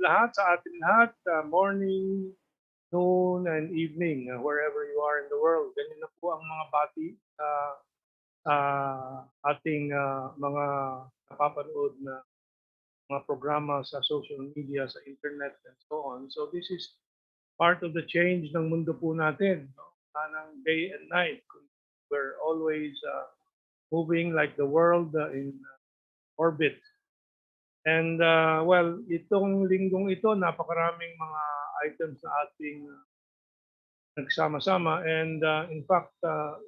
lahat sa ating lahat, morning, noon, and evening, wherever you are in the world. Ganyan na po ang mga bati sa ating mga napapanood na mga programa sa social media, sa internet, and so on. So this is part of the change ng mundo po natin. No? Ng day and night. We're always moving like the world in orbit. And well, itong linggong ito, napakaraming mga items na ating nagsama-sama. And in fact,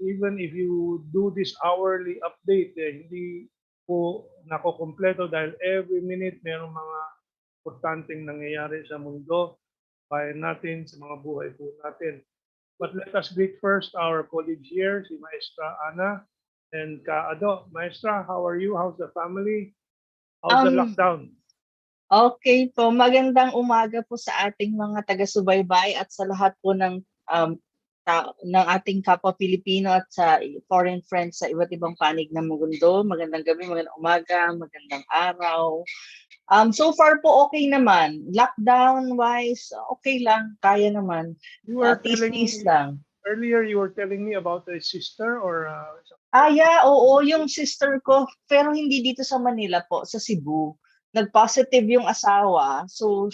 even if you do this hourly update, hindi po nakokompleto dahil every minute mayroong mga importanteng nangyayari sa mundo, bayan natin, sa mga buhay po natin. But let us greet first our colleagues here, si Maestra Ana and Ka Ado. Maestra, how are you? How's the family? How's the lockdown? Okay po, magandang umaga po sa ating mga taga-subaybay at sa lahat po ng ating kapwa Pilipino at sa foreign friends sa iba't ibang panig ng mundo. Magandang gabi, magandang umaga, magandang araw. So far po okay naman. Lockdown-wise, okay lang, kaya naman. You were Tis-tis lang. Earlier you were telling me about a sister or yeah, oo, yung sister ko, pero hindi dito sa Manila po, sa Cebu. Nag-positive yung asawa. So,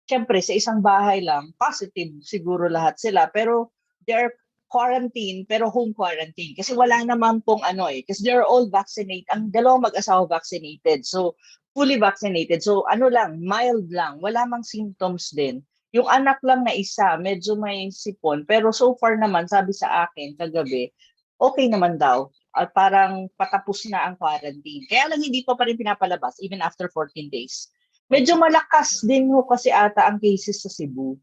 syempre, sa isang bahay lang, positive siguro lahat sila. Pero, they're quarantine, pero home quarantine. Kasi wala naman pong kasi they're all vaccinated. Ang dalawang mag-asawa vaccinated. So, fully vaccinated. So, mild lang. Wala mang symptoms din. Yung anak lang na isa, medyo may sipon. Pero so far naman, sabi sa akin kagabi, okay naman daw. At parang patapos na ang quarantine. Kaya lang hindi pa rin pinapalabas even after 14 days. Medyo malakas din ho kasi ata ang cases sa Cebu.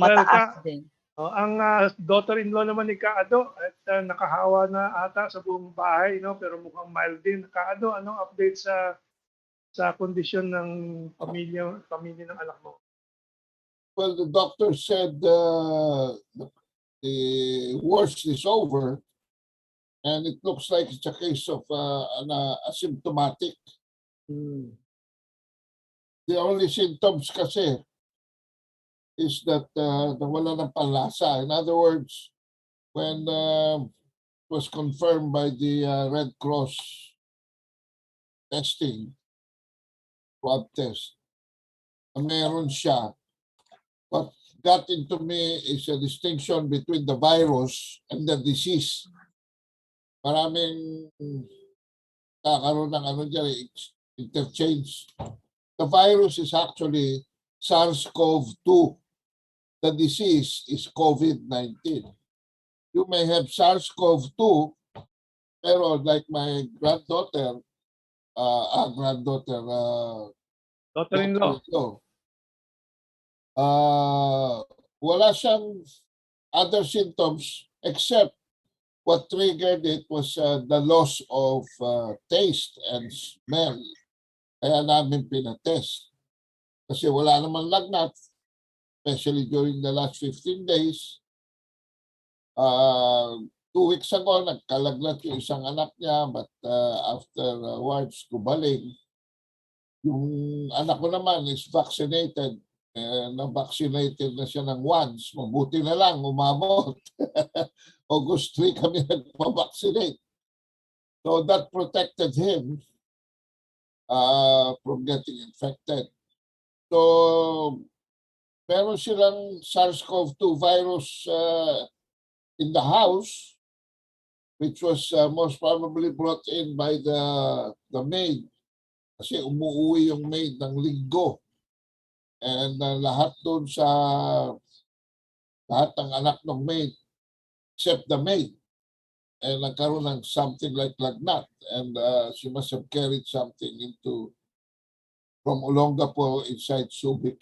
Mataas din. Ang daughter-in-law naman ni Kaado at nakahawa na ata sa buong bahay, no? Pero mukhang mild din. Kaado, anong update sa kondisyon ng pamilya ng anak mo? Well, the doctor said the worst is over. And it looks like it's a case of an asymptomatic. The only symptoms kasi is that nawala ng panlasa. In other words, when it was confirmed by the Red Cross testing, swab test, meron siya. What got into me is a distinction between the virus and the disease. Maraming kakaroon ng interchange. The virus is actually SARS-CoV-2. The disease is COVID-19. You may have SARS-CoV-2, pero like my granddaughter, daughter-in-law, wala siyang other symptoms except what triggered it was the loss of taste and smell. Kaya namin pinatest. Kasi wala namang lagnat, especially during the last 15 days. 2 weeks ago, nagkalagnat yung isang anak niya, but afterwards, gumaling. Yung anak ko naman is vaccinated. Na-vaccinated na siya ng once. Mabuti na lang, umabot. August 3 kami nagpa-vaccinate. So that protected him from getting infected. So meron silang SARS-CoV-2 virus in the house, which was most probably brought in by the maid. Kasi umuwi yung maid ng linggo. And lahat doon sa lahat ng anak ng maid except the maid. And nagkaroon ng something like lagnat. And she must have carried something from Olongapo inside Subic.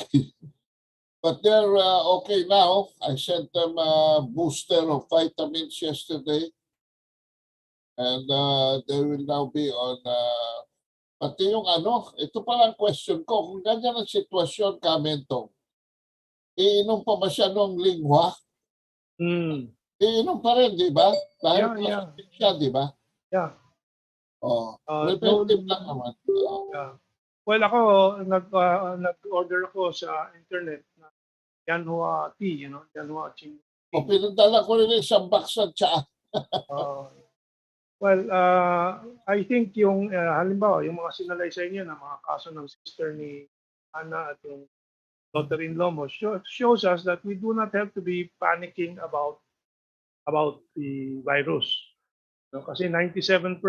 But they're okay now. I sent them a booster of vitamins yesterday. And they will now be on... pati yung ito pala ang question ko. Kung ganyan ang sitwasyon, Mentong, iinom pa ba siya ng lingwa? Iinom pa rin, di ba? Dahil siya, di ba? Yeah. Preventive lang naman. Well, ako nag-order ako sa internet na Yanhua tea, Yanhua Qing O tea. pinadala ko rin isang box at tsaa. Uh, well, I think yung halimbawa, yung mga sinalay sa inyo na mga kaso ng sister ni Ana at yung daughter-in-law mo shows us that we do not have to be panicking about the virus. No? Kasi 97%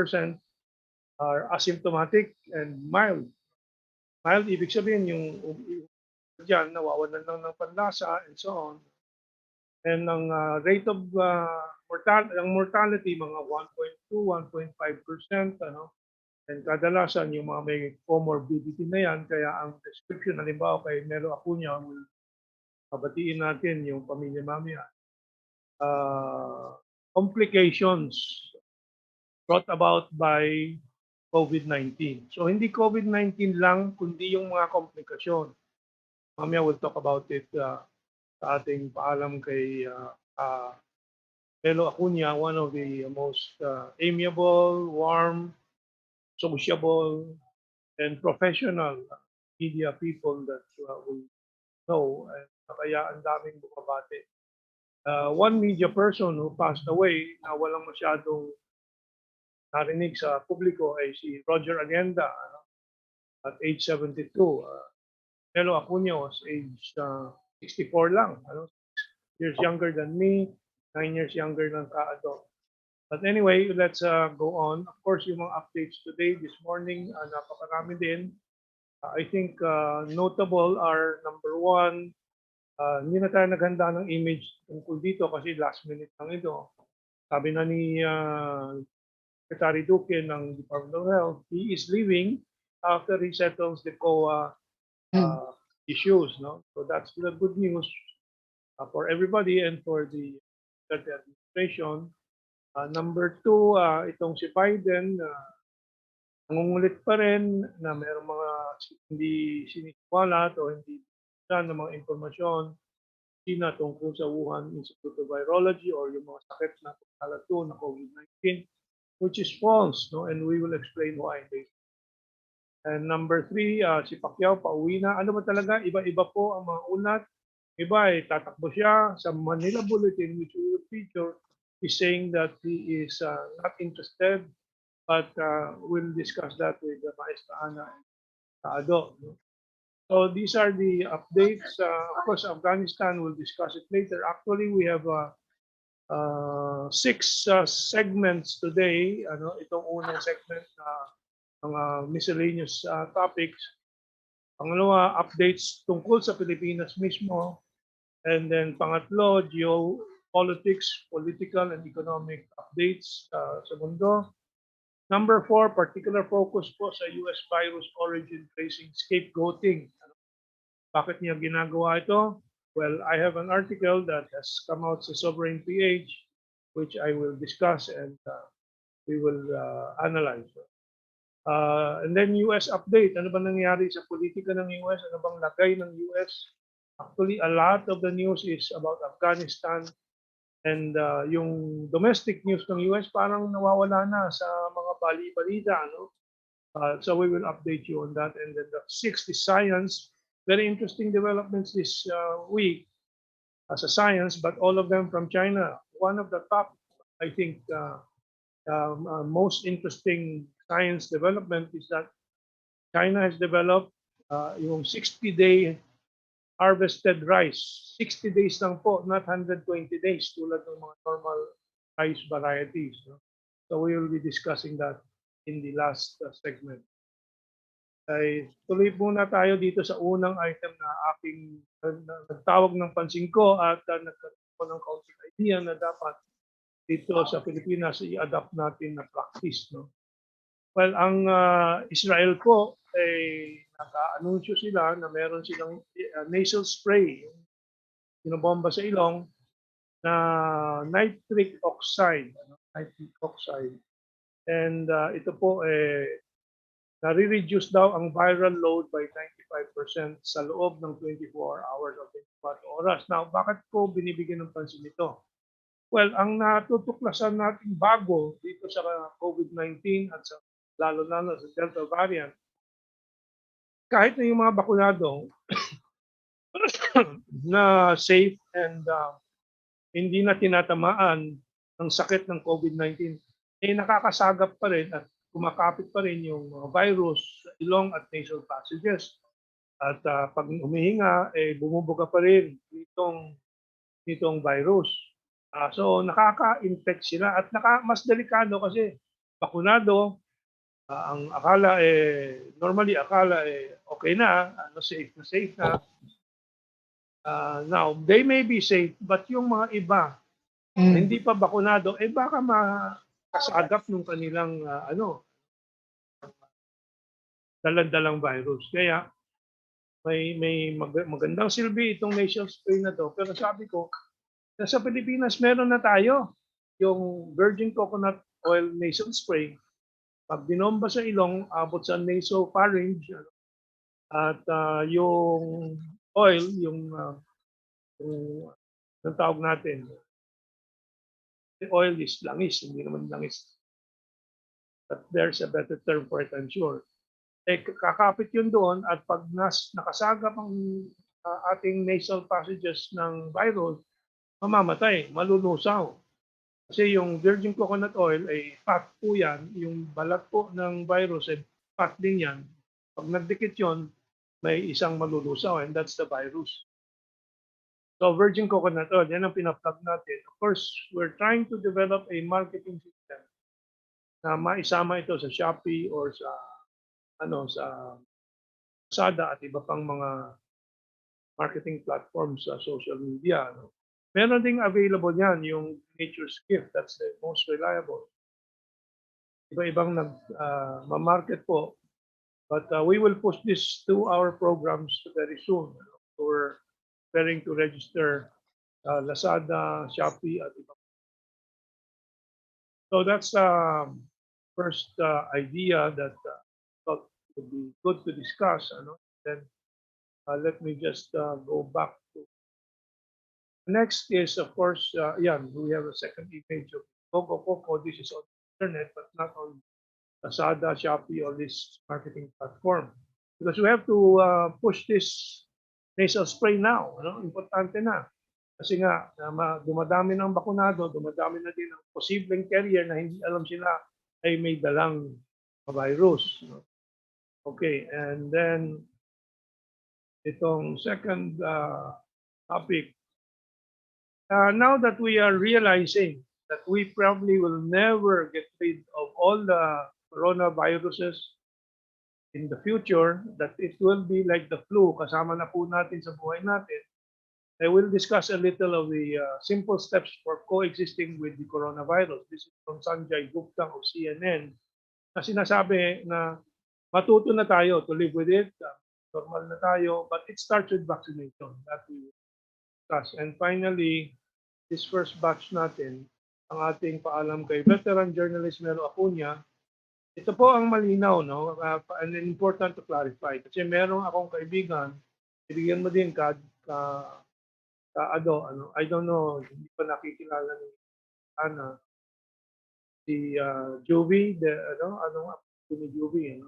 are asymptomatic and mild. Mild, ibig sabihin yung dyan, nawawalan lang ng panlasa and so on. And ang rate of mortality, mga 1.2, 1.5%. And kadalasan yung mga may comorbidity na yan, kaya ang description, halimbawa kay Melo Acuña, pabatiin natin yung pamilya mamaya. Complications brought about by COVID-19. So hindi COVID-19 lang, kundi yung mga komplikasyon. Mamaya we'll talk about it sa ating paalam kay Melo Acuña, one of the most amiable, warm, sociable, and professional media people that we know. And kaya ang daming bumabati. One media person who passed away na walang masyadong narinig sa publiko ay si Roger Agenda at age 72. Melo Acuña was age 64 lang. 6 years younger than me, 9 years younger than Kaado. But anyway, let's go on. Of course, yung mga updates today, this morning, napakarami din. I think notable are number one, hindi na tayo naghanda ng image tungkol dito kasi last minute lang ito. Sabi na ni Secretary Duque ng Department of Health, he is leaving after he settles the COA issues. No? So that's the good news for everybody and for the administration. Number two, itong si Biden, nangungulit pa rin na mayroong mga hindi sinisiwalat o hindi ng mga impormasyon China tungkol sa Wuhan Institute of Virology or yung mga sakit na pagkalat doon na COVID-19, which is false, no? And we will explain why. And number three, si PACQUIAO pauwi na. Ano ba talaga? Iba-iba po ang mga ulat. Iba ay tatakbo siya sa Manila Bulletin, which we will feature. He's saying that he is not interested, but we'll discuss that with Maestra Ana and Kaado. No? So these are the updates. Of course, Afghanistan, we'll discuss it later. Actually, we have 6 segments today. Itong unang segment na mga miscellaneous topics. Pangalawa, updates tungkol sa Pilipinas mismo. And then pangatlo, geopolitics, political and economic updates sa mundo. Number 4, particular focus po sa US virus origin tracing scapegoating. Bakit niya ginagawa ito? Well, I have an article that has come out sa Sovereign PH, which I will discuss and we will analyze. And then US update. Ano ba nangyari sa politika ng US? Ano bang lagay ng US? Actually, a lot of the news is about Afghanistan. And yung domestic news ng US parang nawawala na sa mga bali-balita. So we will update you on that. And then the 6th is science. Very interesting developments this week as a science, but all of them from China. One of the top, I think, most interesting science development is that China has developed yung 60-day harvested rice. 60 days lang po, not 120 days tulad ng mga normal rice varieties. No? So we will be discussing that in the last segment. Ay tuloy muna tayo dito sa unang item na aking nagtawag ng pansin ko at nagkaroon ko ng kaunting idea na dapat dito sa Pilipinas i-adapt natin na practice. No? Well, ang Israel po ay naka-anunsyo sila na meron silang nasal spray, binobomba sa ilong na nitric oxide. And ito po nare-reduce daw ang viral load by 95% sa loob ng 24 hours o 24 oras. Now, bakit ko binibigyan ng pansin ito? Well, ang natutuklasan natin bago dito sa COVID-19 at sa lalo-lalo sa Delta variant kahit na yung mga bakunado na safe and hindi na tinatamaan ng sakit ng COVID-19, nakakasagap pa rin at kumakapit pa rin yung mga virus sa ilong at nasal passages. At pag humihinga, bumubuga pa rin itong virus. So nakaka-infect sila at mas delikado kasi bakunado, ang akala normally akala okay na, safe na. Now, they may be safe, but yung mga iba na hindi pa bakunado, baka makasagap ng kanilang dalang virus. Kaya may magandang silbi itong nasal spray na to. Pero sabi ko, sa Pilipinas meron na tayo yung virgin coconut oil nasal spray. Pag binomba sa ilong, abot sa nasopharynx, at yung oil, yung tawag natin, the oil is langis, hindi naman langis. But there's a better term for it, I'm sure. Kakapit yun doon at pag nakasagap ang ating nasal passages ng virus, mamamatay, malulusaw. Kasi yung virgin coconut oil ay fat po yan, yung balat po ng virus ay fat din yan. Pag nagdikit yon, may isang malulusaw and that's the virus. So virgin coconut oil, yan ang pinaplug natin. Of course, we're trying to develop a marketing system na maisama ito sa Shopee or sa Lazada at iba pang mga marketing platforms sa social media. Meron ding available yan, yung Nature's Gift, that's the most reliable. Iba-ibang ma-market po. But we will push this to our programs very soon. We're preparing to register Lazada, Shopee, at iba. So that's first idea that thought would be good to discuss. Then let me just go back to. Next is, of course, we have a second image of Coco. This is on the internet, but not on Lazada, Shopee, or this marketing platform. Because we have to push this nasal spray now. Importante na. Kasi nga, dumadami ng bakunado, dumadami na din ang posibleng carrier na hindi alam sila ay may dalang virus. Okay, and then itong second topic, now that we are realizing that we probably will never get rid of all the coronaviruses in the future, that it will be like the flu, kasama na po natin sa buhay natin, I will discuss a little of the simple steps for coexisting with the coronavirus. This is from Sanjay Gupta of CNN, na sinasabi na matuto na tayo to live with it, normal na tayo, but it starts with vaccination. That we will discuss. And finally, this first batch natin, ang ating paalam kay veteran journalist Melo Acuña, ito po ang malinaw, no? And important to clarify. Kasi meron akong kaibigan, ibigyan mo din I don't know, hindi pa nakikilala ni Ana, si Juvie, anong ni Juvie,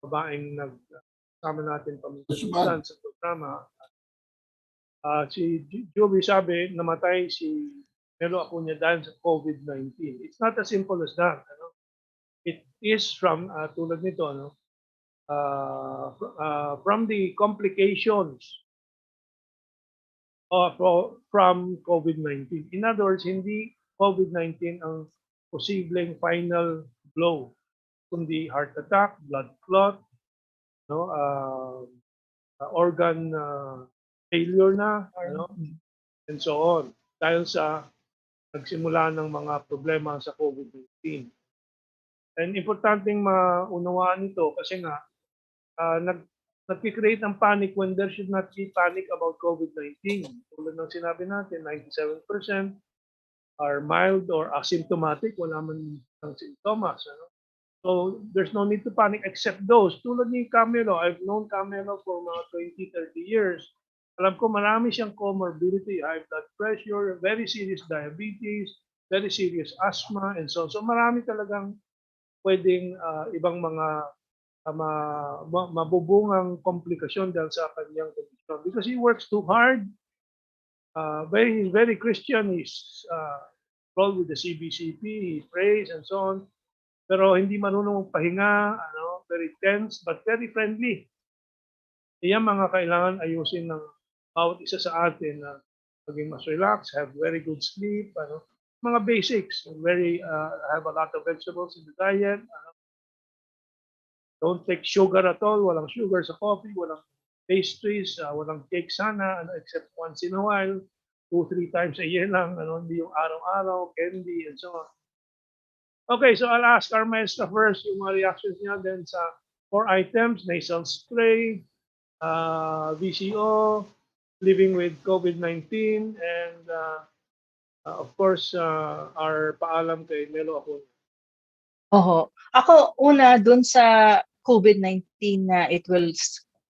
babaeng nagsama natin paminsan sa programa. Si Juvie sabi, namatay si Melo Acuña dahil sa COVID-19. It's not as simple as that. It is from, tulad nito, from the complications from COVID-19. In other words, hindi COVID-19 ang posibleng final blow, kundi heart attack, blood clot, organ failure na, and so on, dahil sa nagsimula ng mga problema sa COVID-19. And importanteng maunawaan ito kasi nga nag-create ng panic when there should not be panic about COVID-19. Tulad ng sinabi natin, 97% are mild or asymptomatic, wala man ng sintomas. So there's no need to panic except those. Tulad ni Camelo, I've known Camelo for mga 20, 30 years. Alam ko marami siyang comorbidity, high blood pressure, very serious diabetes, very serious asthma, and so on. So marami talagang pwedeng ibang mga mabubungang komplikasyon dahil sa kanyang kondisyon. Because he works too hard, very Christian, he's involved with the CBCP, he prays and so on. Pero hindi marunong magpahinga, very tense but very friendly. Iyan mga kailangan ayusin ng bawat isa sa atin na maging mas relax, have very good sleep, mga basics, have a lot of vegetables in the diet, don't take sugar at all, walang sugar sa coffee, walang pastries, walang cake sana, except once in a while, 2-3 times a year lang, hindi yung araw-araw, candy and so on. Okay, so I'll ask our maestra first yung mga reactions niya, then sa 4 items, nasal spray, VCO, living with COVID-19, and of course, our paalam kay Melo ako. Oho. Ako, una, dun sa COVID-19 na it will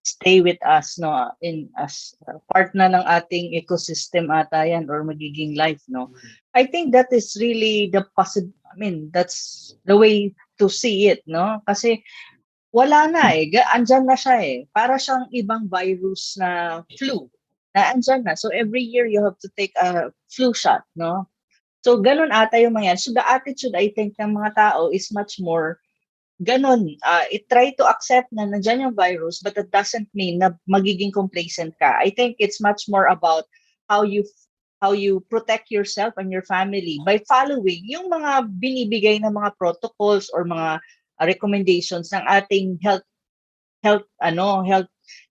stay with us, no, as part na ng ating ecosystem ata yan or magiging life, no. I think that is really that's the way to see it, no. Kasi wala na andyan na siya para siyang ibang virus na flu na andyan na. So every year you have to take a flu shot, no. So ganun ata yung mga yan. So the attitude I think ng mga tao is much more ganun. Try to accept na nandyan yung virus, but that doesn't mean na magiging complacent ka. I think it's much more about how you protect yourself and your family by following yung mga binibigay na mga protocols or mga recommendations ng ating health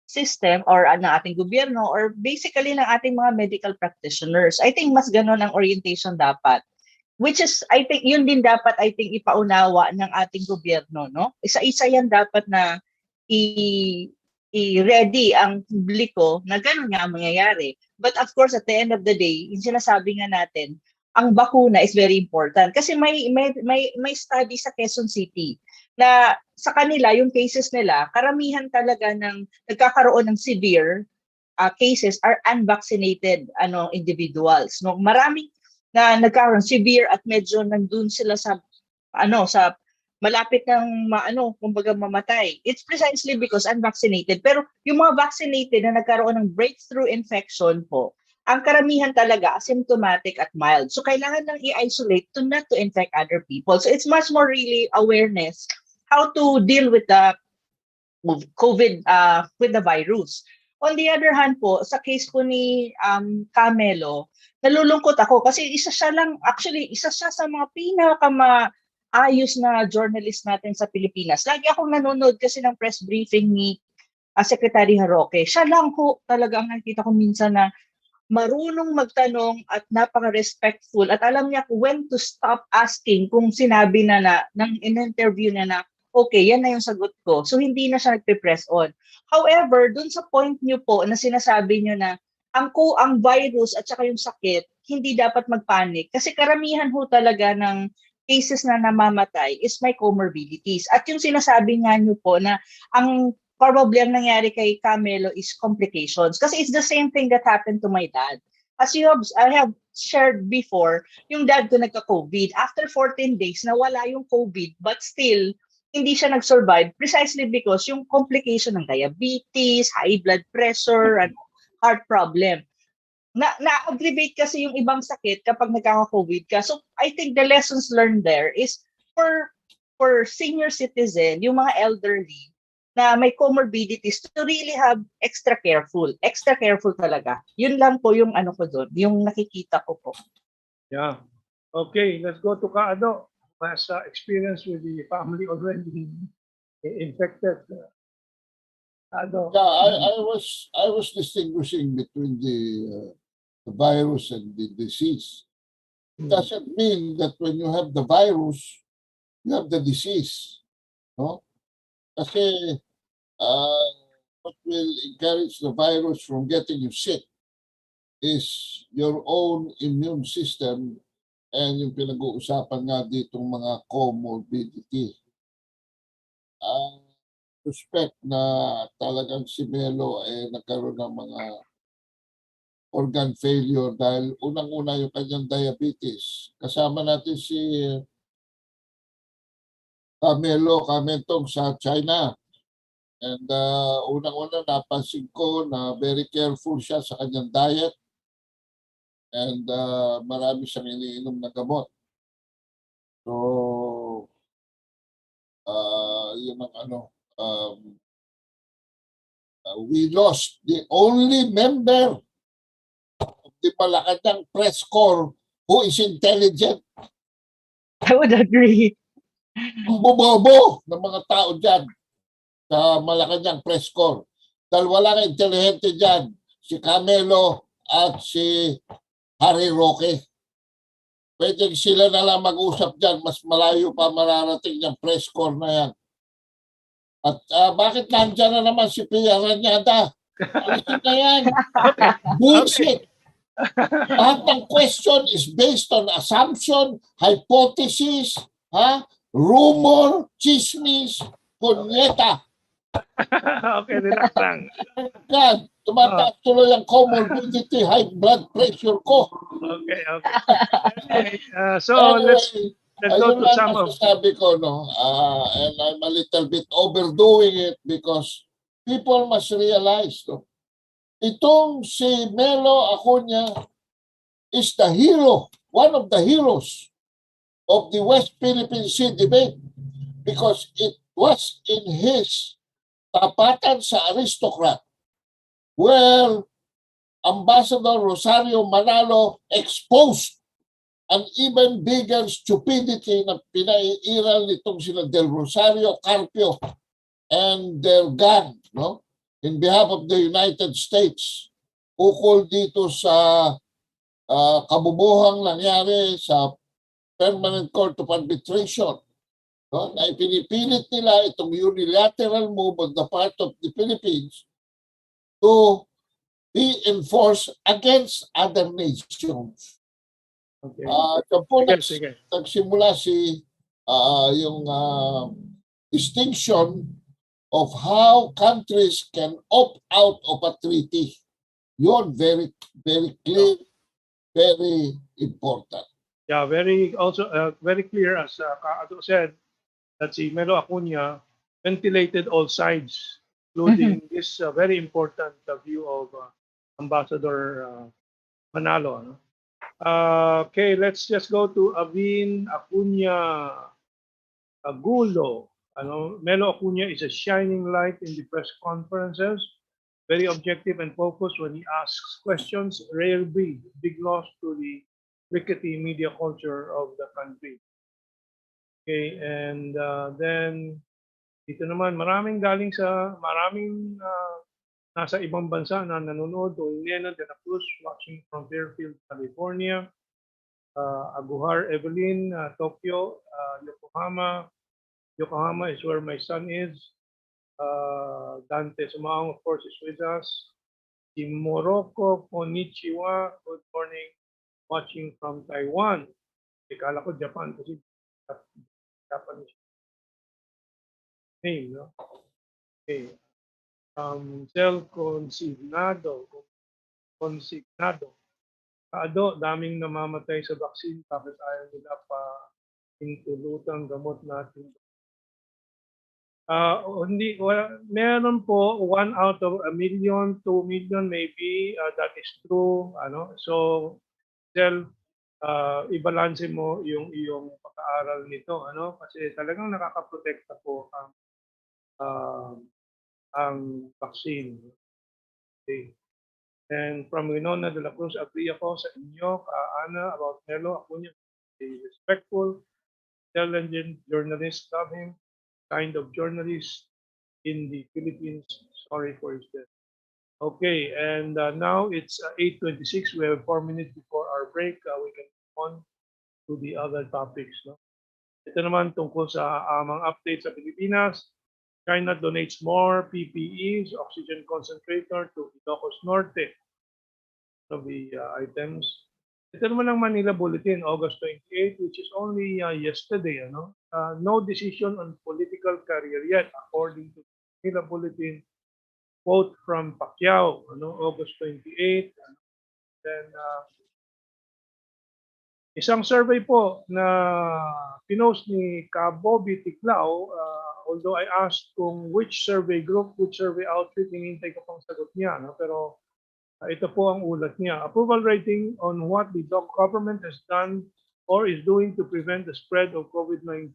system or ng ating gobyerno or basically ng ating mga medical practitioners. I think mas ganun ang orientation dapat. Which is, I think, yun din dapat, ipaunawa ng ating gobyerno, no? Isa-isa yan dapat na i-ready ang publiko na gano'n nga ang mangyayari. But of course, at the end of the day, yung sinasabi nga natin, ang bakuna is very important. Kasi may study sa Quezon City na sa kanila, yung cases nila, karamihan talaga ng nagkakaroon ng severe cases are unvaccinated individuals. No? Maraming na nagkaroon severe at medyo nandun sila sa malapit ng kumbaga mamatay. It's precisely because unvaccinated. Pero yung mga vaccinated na nagkaroon ng breakthrough infection po, ang karamihan talaga asymptomatic at mild. So kailangan lang i-isolate to not to infect other people. So it's much more really awareness how to deal with the COVID with the virus. On the other hand po, sa case po ni Camelo, nalulungkot ako kasi isa siya sa mga pinakamaayos na journalist natin sa Pilipinas. Lagi akong nanonood kasi ng press briefing ni Secretary Roque. Siya lang po talaga ang nakita ko minsan na marunong magtanong at napaka-respectful at alam niya when to stop asking kung sinabi na ng in-interview na okay, yan na yung sagot ko. So hindi na siya nagpe-press on. However, dun sa point niyo po na sinasabi niyo na ang virus at saka yung sakit, hindi dapat magpanik. Kasi karamihan ho talaga ng cases na namamatay is may comorbidities. At yung sinasabi nga niyo po na ang probably ang nangyari kay Camelo is complications. Kasi it's the same thing that happened to my dad. As I have shared before, yung dad ko nagka-COVID. After 14 days, nawala yung COVID, but still, hindi siya nag-survive precisely because yung complication ng diabetes, high blood pressure, and heart problem. Na-aggravate kasi yung ibang sakit kapag nagkaka-COVID ka. So, I think the lessons learned there is for senior citizen, yung mga elderly, na may comorbidities to really have extra careful talaga. Yun lang po yung ko doon, yung nakikita ko po. Yeah. Okay, let's go to Kaado. Has experience with the family already infected. Yeah, I was distinguishing between the virus and the disease. It doesn't mean that when you have the virus, you have the disease. No? Kasi what will encourage the virus from getting you sick is your own immune system and yung pinag-uusapan nga ditong mga comorbidity. Suspect na talagang si Melo nagkaroon ng mga organ failure dahil unang-una yung kanyang diabetes. Kasama natin si Mentong sa China. And unang-una napansin ko na very careful siya sa kanyang diet. And marami siyang iniinom na gamot. So, yun ang we lost the only member of the Malacanang press corps who is intelligent. I would agree. Ang bobobo ng mga tao dyan sa Malacanang press corps. Dahil walang intelihente dyan, si Camelo at si Harry Roque. Pwede sila na lang mag-usap dyan, mas malayo pa mararating yung press corps na yan. At bakit nandyan na naman si Pia Ranyada? Alisin na yan. Bullshit. Lahat ng question is based on assumption, hypothesis, rumor, chismis, kunyeta. Okay, relax lang. God, tumataas tuloy ang comorbidity, high blood pressure ko. Okay. Anyway, so let's go to some of... Sabi ko, no, and I'm a little bit overdoing it because people must realize, no, itong si Melo Acuña is the hero, one of the heroes of the West Philippine Sea debate because it was in his tapatan sa aristocrat where Ambassador Rosario Manalo exposed an even bigger stupidity na pinaiiral nitong sila Del Rosario Carpio and their gang, no? In behalf of the United States, ukol dito sa kabubuhang nangyari sa Permanent Court of Arbitration, no? Na ipinipilit nila itong unilateral move on the part of the Philippines to be enforced against other nations. Okay. Nagsimula si yung distinction of how countries can opt out of a treaty. Yun, very, very clear, very important. Yeah, very clear as Kaado said that si Melo Acuña ventilated all sides, including this very important view of Ambassador Manalo. No? Okay, let's just go to Avin Acuña Agulo. Melo Acuña is a shining light in the press conferences, very objective and focused when he asks questions, rare breed, big loss to the rickety media culture of the country. Okay, and then dito naman maraming nasa ibang bansa na nanonood. Nena de la Cruz watching from Fairfield, California. Aguhar Evelyn, Tokyo, Yokohama is where my son is. Dante Sumaong, of course, is with us. In Morocco, konnichiwa, good morning, watching from Taiwan. Ikala ko Japan kasi Japanese name, no? Okay. Cell consignado. Daming namamatay sa vaccine, bakit ayaw nila pa intulutang gamot natin? Meron po 1 out of 1 million, 2 million maybe, that is true. So, ibalanse mo yung iyong pag-aaral nito, kasi talagang nakakaprotekta po ang vaccine. Okay. And from Winona de la Cruz, agree ako sa inyo, Ana, about Melo Acuña. Be respectful, intelligent journalist, love him, kind of journalist in the Philippines. Sorry for his death. Okay, and now it's 8:26. We have 4 minutes before our break. We can move on to the other topics. No? Ito naman tungkol sa mga updates sa Pilipinas. China donates more PPEs, oxygen concentrator to Ilocos Norte. Of the items. Ito naman ang Manila Bulletin, August 28, which is only yesterday. No decision on political career yet, according to Manila Bulletin. Quote from PACQUIAO, August 28. Then Isang survey po na pinost ni Bobby Ticlao, although I asked kung which survey group, which survey outfit, hinihintay ko pang sagot niya. No? Pero ito po ang ulat niya. Approval rating on what the government has done or is doing to prevent the spread of COVID-19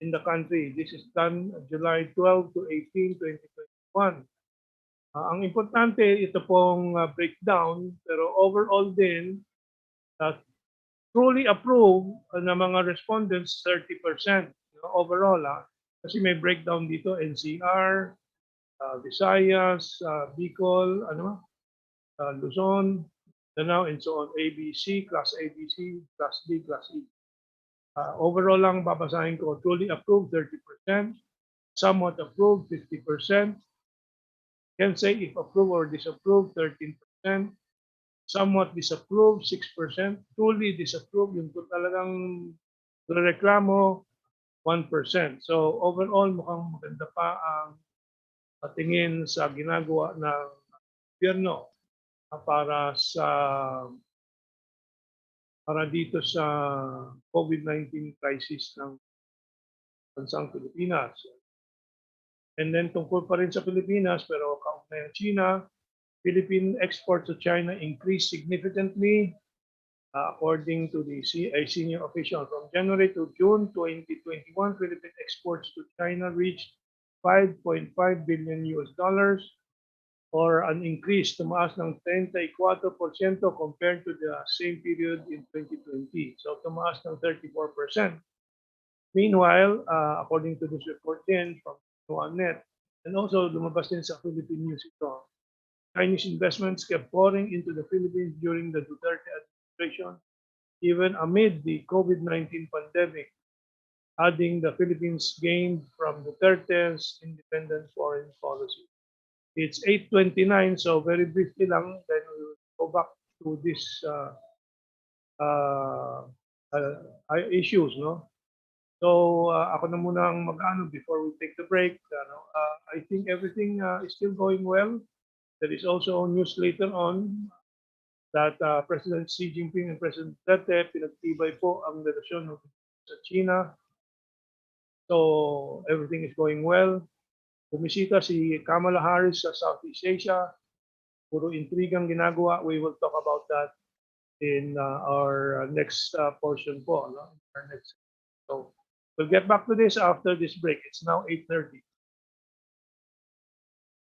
in the country. This is done July 12 to 18, 2021. Ang importante, ito pong breakdown, pero overall din, truly approved na mga respondents 30% overall. Kasi may breakdown dito, NCR, Visayas, Bicol, Luzon, Danao, and so on, ABC, Class ABC, Class B, Class E. Overall lang babasahin ko, truly approved 30%, somewhat approved 50%, can say if approved or disapproved 13%, somewhat disapproved 6%, truly disapproved yung talagang reklamo 1%. So overall mukhang maganda pa ang patingin sa ginagawa ng gobyerno para dito sa COVID-19 crisis ng bansang Pilipinas. And then tungkol pa rin sa Pilipinas, pero kaugnay ng China, Philippine exports to China increased significantly, according to a senior official. From January to June 2021, Philippine exports to China reached $5.5 billion, or an increase, tumaas ng 34% compared to the same period in 2020. So tumaas ng 34%. Meanwhile, according to this report din from Net, and also lumabas din sa Philippine News ito, Chinese investments kept pouring into the Philippines during the Duterte administration, even amid the COVID-19 pandemic, adding the Philippines gained from Duterte's independent foreign policy. It's 8:29, so very briefly lang, then we will go back to this issues, no? So ako na muna ang mag-ano before we take the break. I think everything is still going well. There is also news later on that President Xi Jinping and President Duterte pinagtibay po ang relasyon sa China. So everything is going well. Bumisita si Kamala Harris sa Southeast Asia. Puro intrigang ginagawa. We will talk about that in our next portion po. No? Our next. So we'll get back to this after this break. It's now 8:30.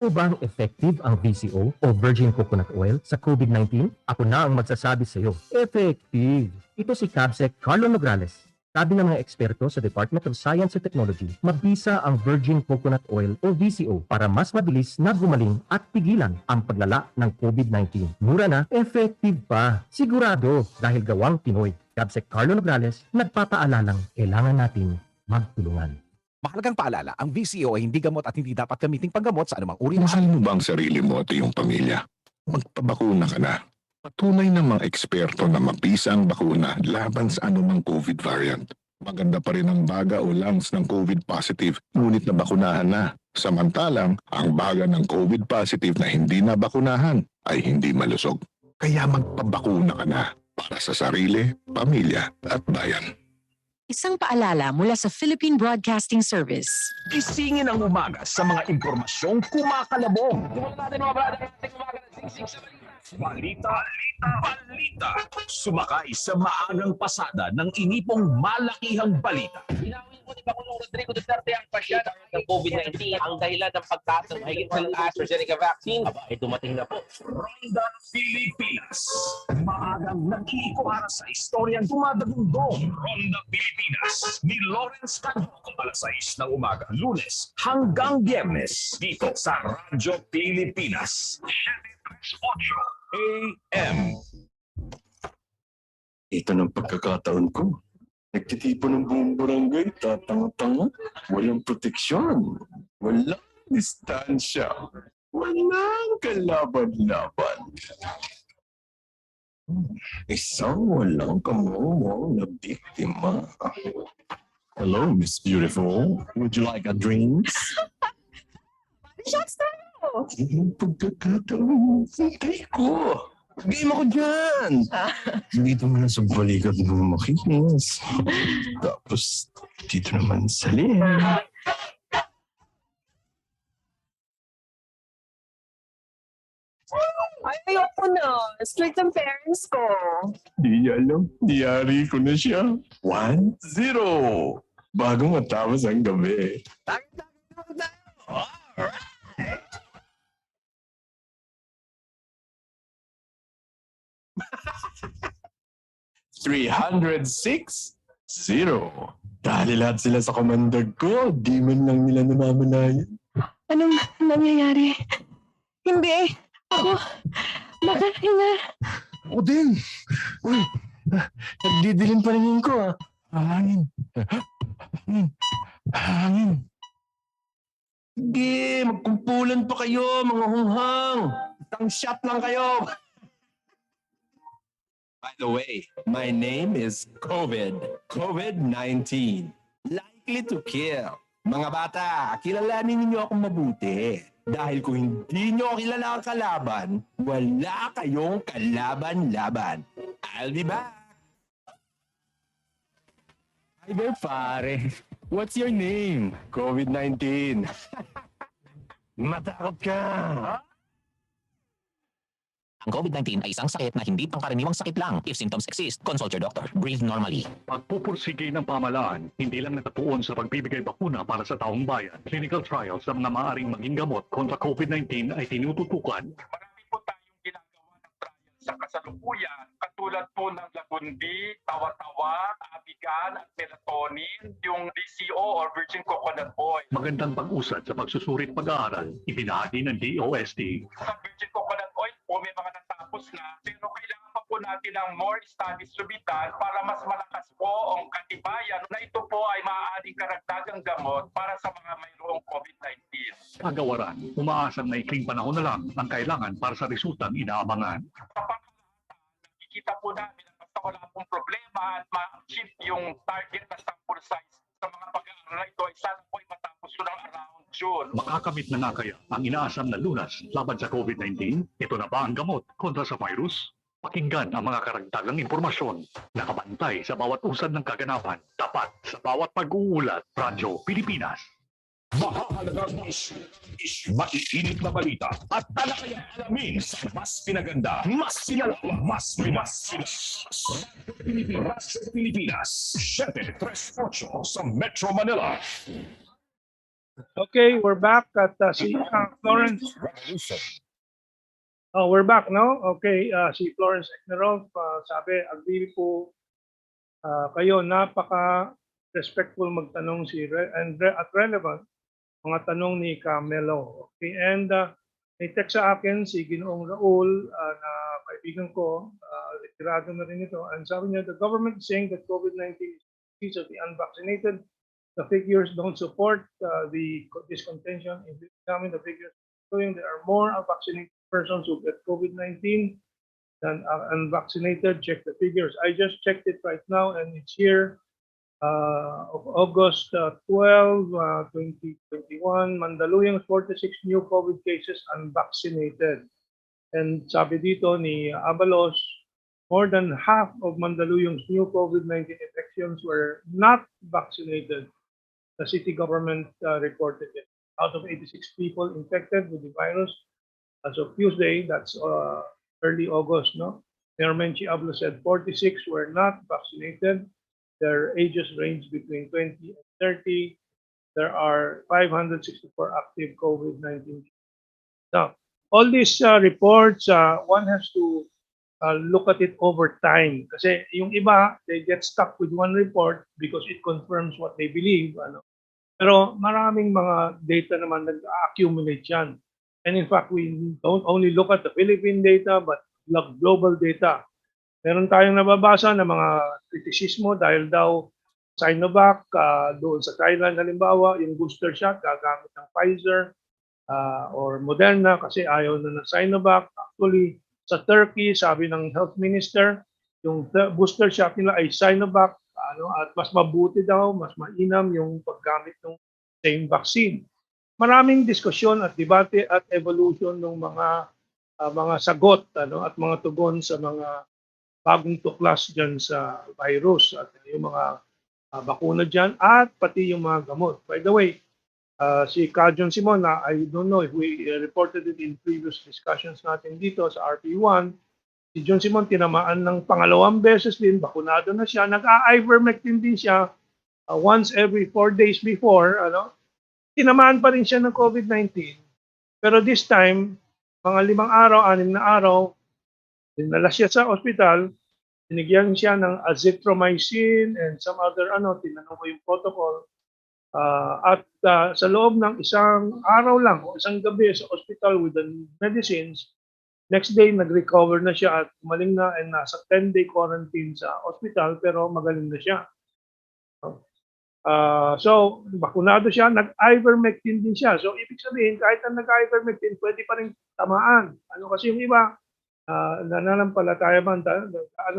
O bang effective ang VCO o virgin coconut oil sa COVID-19? Ako na ang magsasabi sa iyo. Effective! Ito si Cabsec Carlo Nograles. Sabi ng mga eksperto sa Department of Science and Technology, mabisa ang virgin coconut oil o VCO para mas mabilis na gumaling at pigilan ang paglala ng COVID-19. Mura na, effective pa. Sigurado dahil gawang Pinoy. Cabsec Carlo Nograles, nagpapaalalang kailangan natin magtulungan. Mahalagang paalala, ang VCO ay hindi gamot at hindi dapat gamiting panggamot sa anumang uri ng Mahal mo ba ang sarili mo at iyong pamilya? Magpabakuna ka na. Patunay ng mga eksperto na mabisa ang bakuna laban sa anumang COVID variant. Maganda pa rin ang baga o lungs ng COVID positive, ngunit nabakunahan na. Samantalang, ang baga ng COVID positive na hindi nabakunahan ay hindi malusog. Kaya magpabakuna ka na para sa sarili, pamilya at bayan. Isang paalala mula sa Philippine Broadcasting Service. Gisingin ang umaga sa mga impormasyong kumakalabong. Natin mga brother, natin umaga ng singsing sa balita. Balita. Sumakay sa maagang pasada ng inipong malakihang balita. Inawin po ni Pangulong Rodrigo Duterte ang pasya ng COVID-19 ang dahilan ng pagtaas ng mahigit ng AstraZeneca vaccine. Aba, ay dumating na po. Ronda Pilipinas. Maagang nakikikuhara sa istoryang dumadagundong. Ronda Pilipinas ni Lawrence Cadroco, alas 6 ng umaga, Lunes hanggang Biyernes dito sa Radyo Pilipinas. 738 AM. Ito ng pagkakataon ko. Nagtitipon ng buong barangay, tatanga-tanga, walang proteksyon, walang distansya, walang kalaban-laban. Isang walang kamuwang na biktima. Hello, Miss Beautiful. Would you like a drink? Shots tayo! Yung pagkakataon, hintay ko. Game ako dyan! Dito mo lang sa balikat mo makinis. Tapos, dito naman sa liit. Ay, ayoko na. Strict ang parents ko. Di niya alam, niyari ko na siya. 1-0. Bago matapos ang gabi. Alright! 306-0. Dahil lahat sila sa kamandag ko, di man lang nila namamalayan. Anong nangyayari? Hindi. Ako, makahinga. Ako din. Uy, nagdidilin paningin ko ah. Hangin. Hangin. Hangin. Sige, magkumpulan pa kayo, mga hunghang. Isang shot lang kayo. By the way, my name is COVID-19. Likely to kill. Mga bata, kilalanin niyo akong mabuti. Dahil kung hindi niyo kilala ang kalaban, wala kayong kalaban-laban. I'll be back. Hi there, pare. What's your name? COVID-19. Matakot ka. Ang COVID-19 ay isang sakit na hindi pangkaraniwang sakit lang. If symptoms exist, consult your doctor. Breathe normally. Pagpupursige ng pamahalaan, hindi lang natatuon sa pagbibigay bakuna para sa taong bayan. Clinical trials sa mga maaaring maging gamot kontra COVID-19 ay tinututukan. Marami po tayong ginagawa ng trials sa kasalukuyan, katulad po ng lagundi, tawa-tawa, abigan, at melatonin, yung DCO or virgin coconut oil. Magandang pag-usad sa pagsusurit pag-aaral, ibinahagi ng DOST. Sa virgin coconut oil po may mga natapos na, pero kailangan pa po natin ng more studies subitan para mas malakas po ang katibayan na ito po ay maaaring karagdagang gamot para sa mga mayroong COVID-19. Pagawaran, umaasang na ikling panahon na lang ang kailangan para sa resultang inaabangan. Sa nakikita po namin na basta wala pong problema at ma-achieve yung target na sample size sa mga pag-aaral na ito ay sana po ay matapos yun ng around June. Makakamit na nga kaya ang inaasam na lunas laban sa COVID-19? Ito na ba ang gamot kontra sa virus? Pakinggan ang mga karagdagang impormasyon. Nakabantay sa bawat usad ng kaganapan. Tapat sa bawat pag-uulat. Radyo Pilipinas. Mahahalagang issue, maiinit na balita at talakayang alamin sa mas pinaganda, mas sinalawa, mas Radyo Pilipinas, 738 sa Metro Manila. Okay, we're back at si Florence. Oh, we're back, no? Okay, si Florence Eknerov, sabi, agree po kayo, napaka-respectful magtanong at relevant mga tanong ni Camelo. Okay, and may text sa akin si Ginoong Raul na kaibigan ko, retirado na rin ito, and sabi niya, the government is saying that COVID-19 is of the unvaccinated. The figures don't support this contention. If you examine the figures, showing there are more unvaccinated persons who get COVID-19 than unvaccinated. Check the figures. I just checked it right now, and it's here. Of August 12, 2021, Mandaluyong 46 new COVID cases unvaccinated. And sabi dito ni Abalos, more than half of Mandaluyong's new COVID-19 infections were not vaccinated. The city government reported it. Out of 86 people infected with the virus, as of Tuesday, that's early August, no? Mayor Menchi Ablo said 46 were not vaccinated. Their ages range between 20 and 30. There are 564 active COVID-19. Now, all these reports, one has to look at it over time. Kasi yung iba, they get stuck with one report because it confirms what they believe. Ano? Pero maraming mga data naman nag-accumulate yan. And in fact, we don't only look at the Philippine data, but global data. Meron tayong nababasa ng mga kritisismo dahil daw Sinovac, doon sa Thailand halimbawa, yung booster shot gagamit ng Pfizer or Moderna kasi ayaw na ng Sinovac. Actually, sa Turkey, sabi ng health minister, yung booster shot nila ay Sinovac at mas mabuti daw, mas mainam yung paggamit ng same vaccine. Maraming diskusyon at debate at evolution ng mga mga sagot at mga tugon sa mga bagong tuklas dyan sa virus at yung mga bakuna dyan at pati yung mga gamot. By the way, si Kajon Simon, I don't know if we reported it in previous discussions natin dito sa RP1, si John Simon tinamaan ng pangalawang beses din, bakunado na siya, nag-ivermectin din siya once every 4 days before, tinamaan pa rin siya ng COVID-19. Pero this time, mga 5 araw, 6 na araw, dinala siya sa ospital, binigyan siya ng azithromycin and some other tinanong ko yung protocol. At sa loob ng isang araw lang o isang gabi sa hospital with the medicines, next day nag-recover na siya at gumaling na and nasa 10-day quarantine sa hospital pero magaling na siya. So, bakunado siya, nag-ivermectin din siya. So, ibig sabihin, kahit na nag-ivermectin, pwede pa rin tamaan. Kasi yung iba, nananampalataya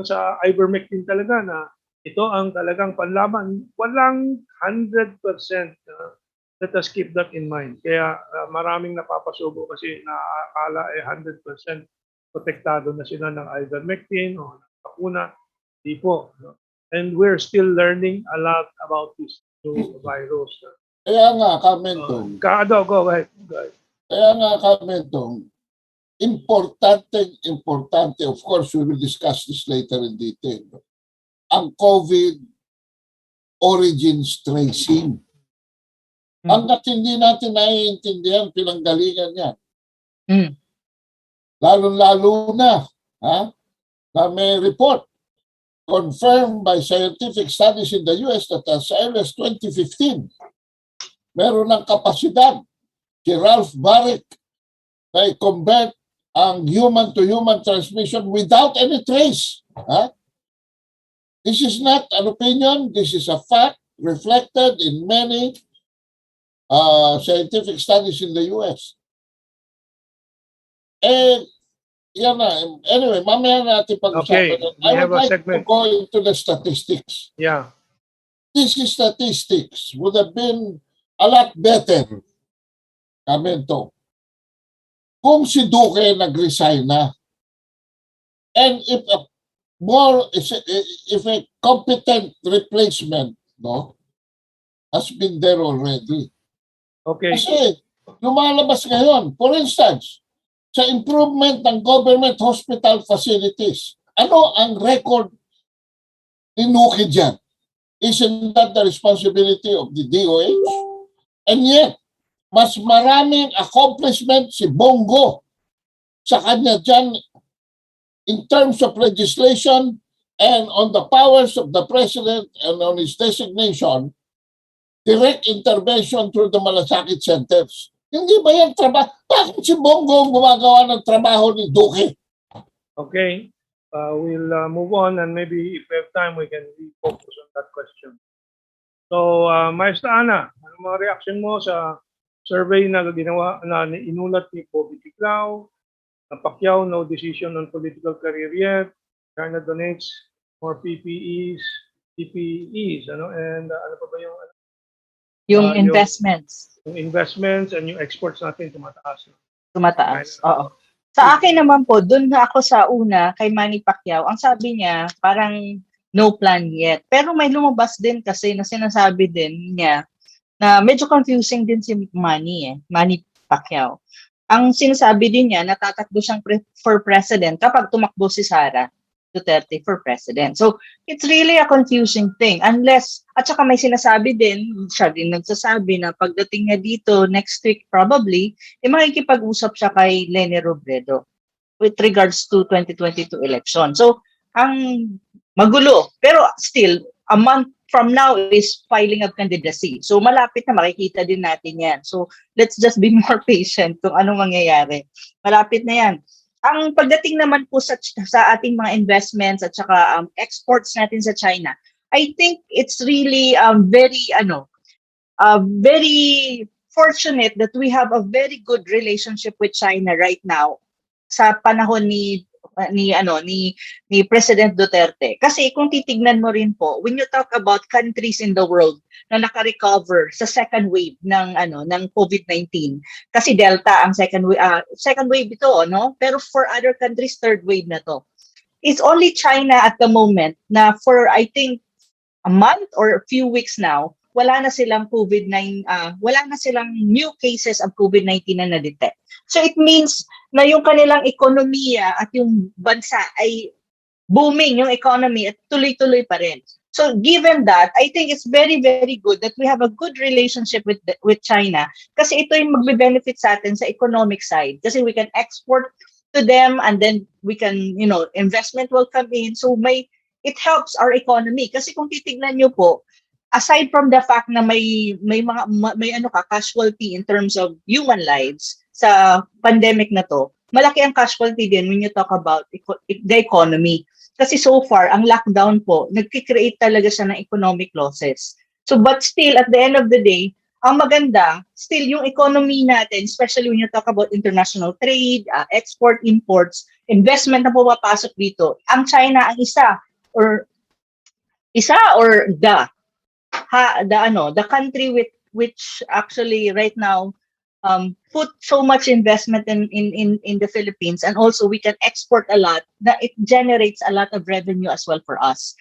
sa ivermectin talaga na ito ang talagang panlaban. Walang 100%. Let us keep that in mind. Kaya maraming napapasubo kasi naakala 100% protektado na sila ng ivermectin o ng bakuna. Di po. And we're still learning a lot about this new virus. Kaya nga, Mentong. Go ahead. Kaya nga, Mentong, importante, of course, we will discuss this later in detail. Ang COVID origins tracing. Hanggat hindi natin naiintindihan pinanggalingan yan. Lalo-lalo na may report confirmed by scientific studies in the US that as early as 2015, meron ng kapasidad si Ralph Baric na i-convert ang human-to-human transmission without any trace. This is not an opinion. This is a fact reflected in many scientific studies in the US. Anyway, mamaya natin pag-usapan. Okay, I would like to go into the statistics. Yeah. These statistics would have been a lot better, Mentong, kung si Duque nag-resign na. And if a competent replacement has been there already. Okay. Kasi lumalabas ngayon, for instance, sa improvement ng government hospital facilities, ano ang record ni Duque dyan? Isn't that the responsibility of the DOH? And yet, mas maraming accomplishment si Bongo sa kanya dyan in terms of legislation and on the powers of the president and on his designation, direct intervention through the malasakit centers. Hindi ba yan trabaho? Bakit si Bongo gumagawa ng trabaho ni Duque? Okay. We'll move on and maybe if we have time, we can refocus on that question. So, Maestra Ana, ano mga reaction mo sa survey na ginawa na inulat ni PACQUIAO, na PACQUIAO, no decision on political career yet, China donates more PPEs, and ano pa ba yung investments. Yung investments and yung exports natin tumataas. Oo. Sa akin naman po, dun na ako sa una kay Manny Pacquiao, ang sabi niya parang no plan yet. Pero may lumabas din kasi na sinasabi din niya na medyo confusing din si Manny Pacquiao. Ang sinasabi din niya, natatakbo siyang for president kapag tumakbo si Sara Duterte for president. So, it's really a confusing thing. Unless, at saka may sinasabi din, siya din nagsasabi na pagdating niya dito next week probably, makikipag-usap siya kay Leni Robredo with regards to 2022 election. So, ang magulo. Pero still, a month from now is filing of candidacy. So, malapit na makikita din natin yan. So, let's just be more patient kung anong mangyayari. Malapit na yan. Ang pagdating naman po sa ating mga investments at saka exports natin sa China, I think it's really very fortunate that we have a very good relationship with China right now sa panahon ni ni President Duterte. Kasi kung titignan mo rin po, when you talk about countries in the world na naka-recover sa second wave ng COVID-19, kasi Delta ang second wave ito, no? Pero for other countries, third wave na to. It's only China at the moment na for I think a month or a few weeks now, wala na silang wala na silang new cases of COVID-19 na na-detect. So it means na yung kanilang ekonomiya at yung bansa ay booming yung economy at tuloy-tuloy pa rin. So given that, I think it's very, very good that we have a good relationship with China kasi ito yung magbe-benefit sa atin sa economic side kasi we can export to them and then we can, investment will come in. So it helps our economy kasi kung titignan nyo po, aside from the fact na may casualty in terms of human lives sa pandemic na to, malaki ang casualty din when you talk about the economy. Kasi so far, ang lockdown po, nagkikreate talaga siya ng economic losses. So, but still, at the end of the day, ang maganda, still yung economy natin, especially when you talk about international trade, export, imports, investment na pumapasok dito, ang China ang the country which actually right now put so much investment in the Philippines, and also we can export a lot that it generates a lot of revenue as well for us.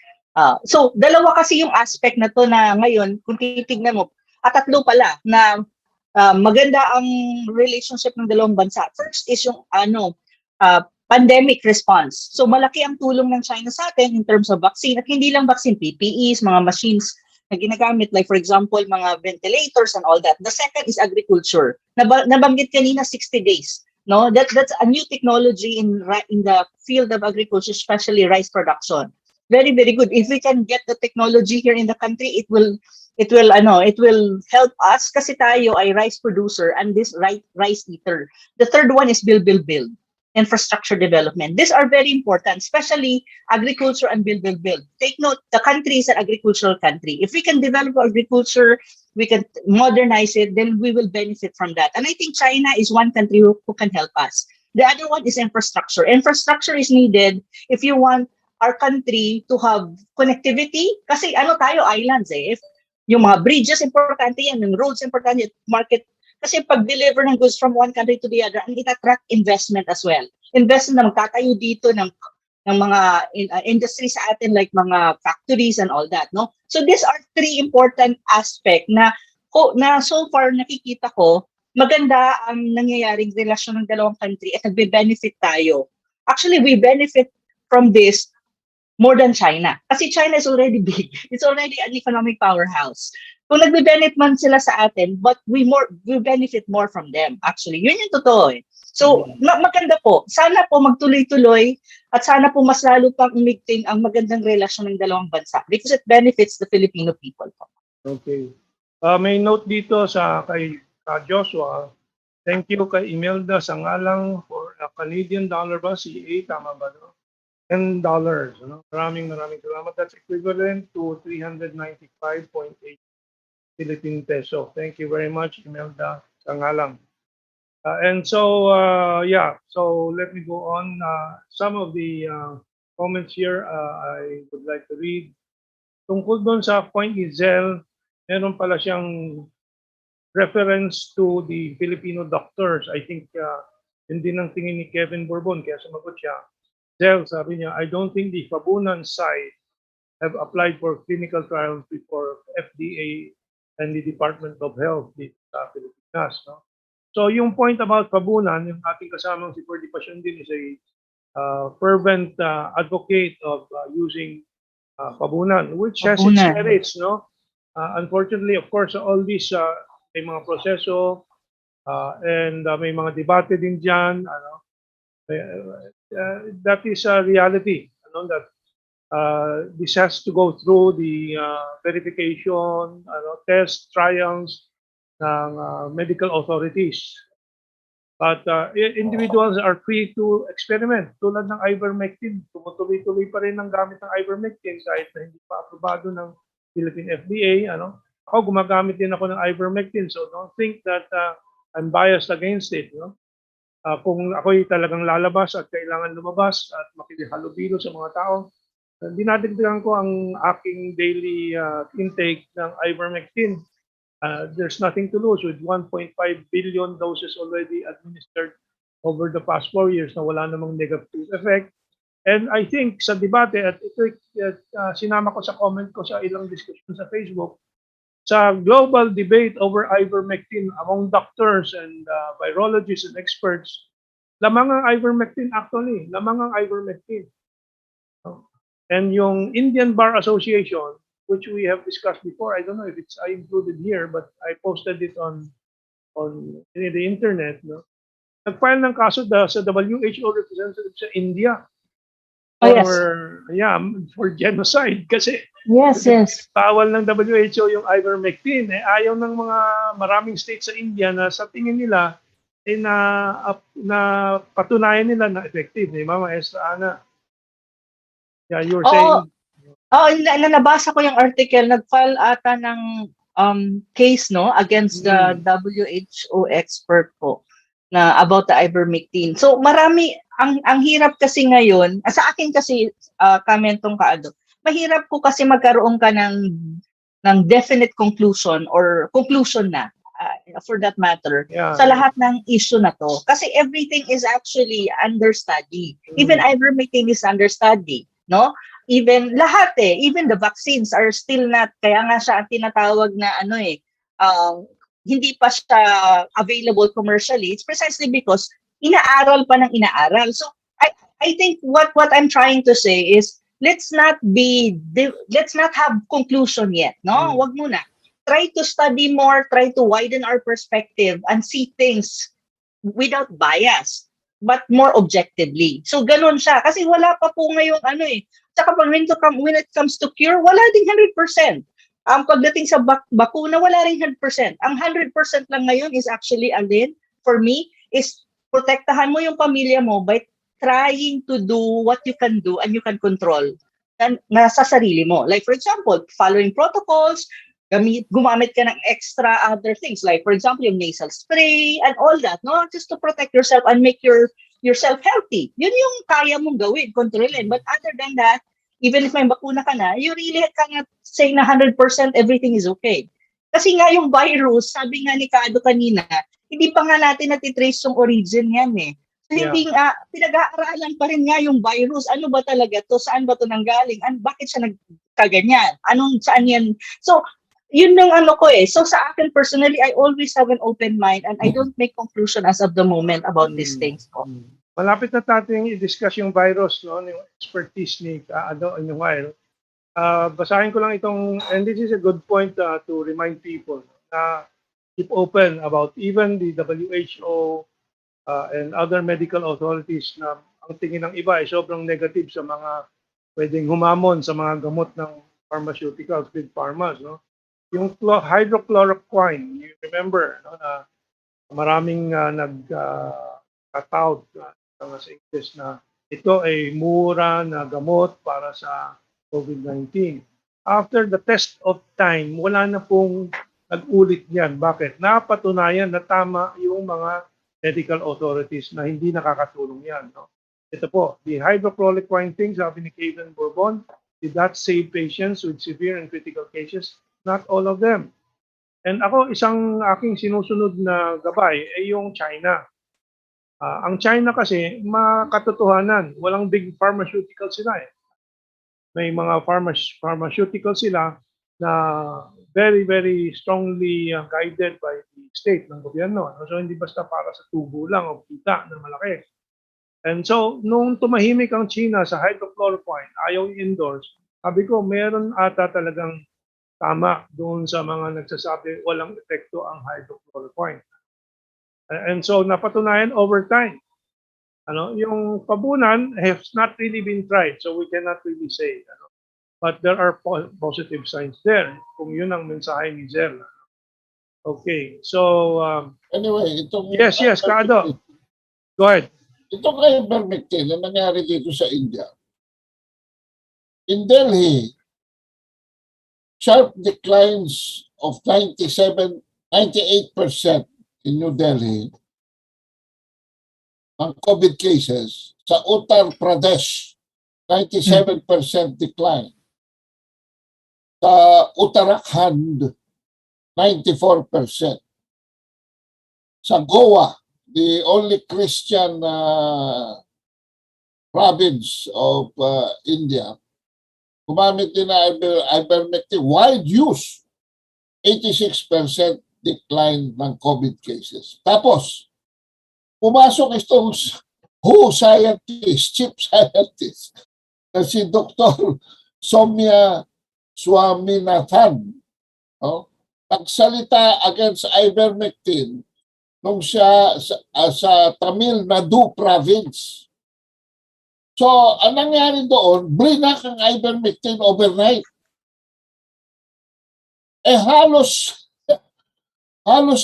So dalawa kasi yung aspect na to na ngayon kung titignan mo at tatlo pala na maganda ang relationship ng dalawang bansa. First is yung pandemic response. So malaki ang tulong ng China sa atin in terms of vaccine at hindi lang vaccine, PPEs, mga machines na ginagamit, like for example, mga ventilators and all that. The second is agriculture. Nabanggit kanina 60 days. No, that's a new technology in the field of agriculture, especially rice production. Very, very good. If we can get the technology here in the country, it will help us kasi tayo ay rice producer and this rice eater. The third one is build. Infrastructure development. These are very important, especially agriculture and build. Take note, the country is an agricultural country. If we can develop agriculture, we can modernize it, then we will benefit from that. And I think China is one country who can help us. The other one is infrastructure. Infrastructure is needed if you want our country to have connectivity. Kasi tayo, islands eh. If yung mga bridges, importante yan, yung roads, importante, market. Kasi pag-deliver ng goods from one country to the other, ang ita-track investment as well. Investment na magtatayo dito ng mga industry sa atin like mga factories and all that, no? So these are three important aspect na so far nakikita ko, maganda ang nangyayaring relasyon ng dalawang country at nagbe-benefit tayo. Actually, we benefit from this more than China. Kasi China is already big. It's already an economic powerhouse. Kung nagbe-benefit man sila sa atin, but we benefit more from them. Actually, yun yung totoo eh. So, maganda po. Sana po magtuloy-tuloy at sana po mas lalo pang umigting ang magandang relasyon ng dalawang bansa because it benefits the Filipino people po. Okay. May note dito kay Joshua. Thank you kay Imelda Sangalang for a Canadian dollar ba? CA, tama ba? No? $10. No? Maraming salamat. That's equivalent to 395.8 Philippine peso. Thank you very much, Imelda Sangalang. And so, so let me go on. Some of the comments here I would like to read. Tungkol doon sa point ni Zel, meron pala siyang reference to the Filipino doctors. I think yun din ang tingin ni Kevin Bourbon, kaya sumagot siya. Zel, sabi niya, I don't think the Fabunan side have applied for clinical trials before FDA and the Department of Health dito sa Pilipinas. No? So yung point about Fabunan, yung ating kasamang si Ferdy Passion din is a fervent advocate of using Fabunan, which has its merits. No? Unfortunately, of course, all these may mga proseso and may mga debate din dyan. That is a reality. That this has to go through the verification, test, trials ng medical authorities. But individuals are free to experiment. Tulad ng ivermectin, tumutuloy-tuloy pa rin ang gamit ng ivermectin kahit na hindi pa aprobado ng Philippine FDA. Ako, gumagamit din ako ng ivermectin, so don't think that I'm biased against it. Kung ako'y talagang lalabas at kailangan lumabas at makihalubilo sa mga tao, dinadagdagan ko ang aking daily intake ng ivermectin. There's nothing to lose with 1.5 billion doses already administered over the past 4 years na wala namang negative effect. And I think sa debate, at ito sinama ko sa comment ko sa ilang discussion sa Facebook, sa global debate over ivermectin among doctors and virologists and experts, lamang ang ivermectin actually, lamang ang ivermectin. And yung Indian Bar Association, which we have discussed before, I don't know if I included here, but I posted it on the internet. No? Nag-file ng kaso sa WHO representative sa India for genocide kasi yes. bawal ng WHO yung ivermectin. Ayaw ng mga maraming states sa India na sa tingin nila na patunayan nila na effective. Mama Maestra Ana. Yeah, you were saying. Nabasa ko yung article, nag-file ata ng case against the WHO expert po na about the ivermectin. So marami ang hirap kasi ngayon, sa akin kasi Mentong Kaado. Mahirap ko kasi magkaroon ka ng definite conclusion or conclusion na for that matter sa lahat ng issue na to. Kasi everything is actually under study. Even ivermectin is under study, no? Even lahat even the vaccines are still not, kaya nga siya ang tinatawag na hindi pa siya available commercially. It's precisely because inaaral pa ng inaaral. So I think what I'm trying to say is let's not have conclusion yet, no? Wag muna. Try to study more, try to widen our perspective and see things without bias, but more objectively. So ganun siya kasi wala pa po ngayong Tsaka when it comes to cure, wala ding 100%. Pagdating sa bakuna, wala rin 100%. Ang 100% lang ngayon is actually, for me, is protektahan mo yung pamilya mo by trying to do what you can do and you can control na sa sarili mo. Like for example, following protocols, gumamit ka ng extra other things. Like for example, yung nasal spray and all that, no? Just to protect yourself and make yourself healthy. Yun yung kaya mong gawin, kontrolin. But other than that, even if may bakuna ka na, you really cannot say na 100% everything is okay. Kasi nga yung virus, sabi nga ni Kaado kanina, hindi pa nga natin natitrace yung origin yan So hindi nga, pinag-aaralan pa rin nga yung virus. Ano ba talaga to? Saan ba to nanggaling? Bakit siya nagkaganyan? Saan yan? So, yun yung So sa akin personally, I always have an open mind and I don't make conclusion as of the moment about these things po. Malapit na natin i-discuss yung virus, no? Yung expertise ni Kaado in a while. Basahin ko lang itong, and this is a good point to remind people na keep open about even the WHO and other medical authorities na ang tingin ng iba ay sobrang negative sa mga pwedeng humamon sa mga gamot ng pharmaceuticals, big pharmas, no? Yung hydrochloroquine, you remember, no, na maraming nag-tout sa English na ito ay mura na gamot para sa COVID-19. After the test of time, wala na pong nag-ulit niyan. Bakit? Napatunayan na tama yung mga medical authorities na hindi nakakatulong yan. No? Ito po, the hydrochloroquine thing, sabi ni Kevin Bourbon, did that save patients with severe and critical cases? Not all of them. And ako, isang aking sinusunod na gabay ay yung China. Ang China kasi, makatotohanan, walang big pharmaceutical sila May mga pharmaceutical sila na very, very strongly guided by the state ng gobyerno. So hindi basta para sa tubo lang o kita na malaki. And so, nung tumahimik ang China sa hydrochloroquine, ayaw i-endorse, sabi ko, meron ata talagang tama doon sa mga nagsasabi walang epekto ang hydrochloroquine. And so napatunayan over time. Yung pabunan has not really been tried, so we cannot really say. But there are positive signs there. Kung yun ang mensahe ni Zel. Okay, so anyway, itong yes, Kaado. Go ahead. Itong ivermectin na nangyari dito sa India. In Delhi, sharp declines of 98% in New Delhi ang COVID cases. Sa Uttar Pradesh, 97% decline. Sa Uttarakhand, 94%. Sa Goa, the only Christian province of India, gumamit din na ivermectin, wide use, 86% decline ng COVID cases. Tapos, pumasok itong WHO scientist, chief scientist, na si Dr. Soumya Swaminathan. Nagsalita against ivermectin nung siya sa Tamil Nadu province. So, ang nangyari doon, blinak ang ivermectin overnight. Halos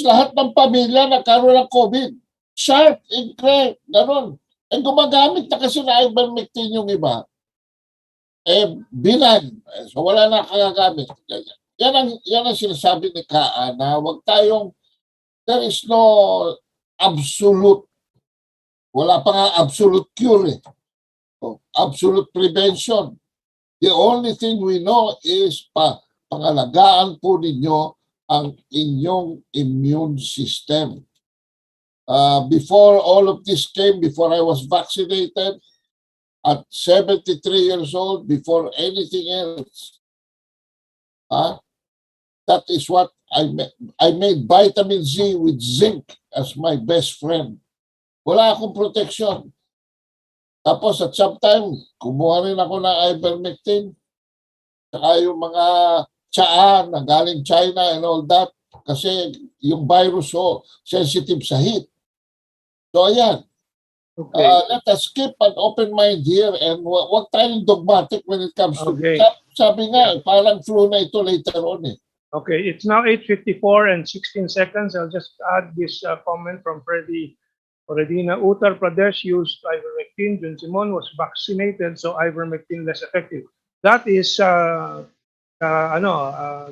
lahat ng pamilya nagkaroon ng COVID. Sharp, incre, gano'n. Gumagamit na kasi na ivermectin yung iba. Binan. So, wala na kagagamit. Yan ang sinasabi ni Kaa na wag tayong, there is no absolute, wala pa nga absolute cure. Absolute prevention. The only thing we know is pangalagaan po ninyo ang inyong immune system. Before all of this came, before I was vaccinated, at 73 years old, before anything else, that is what I made vitamin Z with zinc as my best friend. Wala akong protection. Tapos at some time, kumuha rin ako ng ivermectin, saka yung mga tsaa na galing China and all that, kasi yung virus sensitive sa heat. So ayan, let us keep an open mind here and wag tayong dogmatic when it comes to, sabi nga, parang flu na ito later on eh. Okay, it's now 8:54 and 16 seconds. I'll just add this comment from Freddy Oredina. Uttar Pradesh used ivermectin. Jun Simon was vaccinated, so ivermectin less effective. That is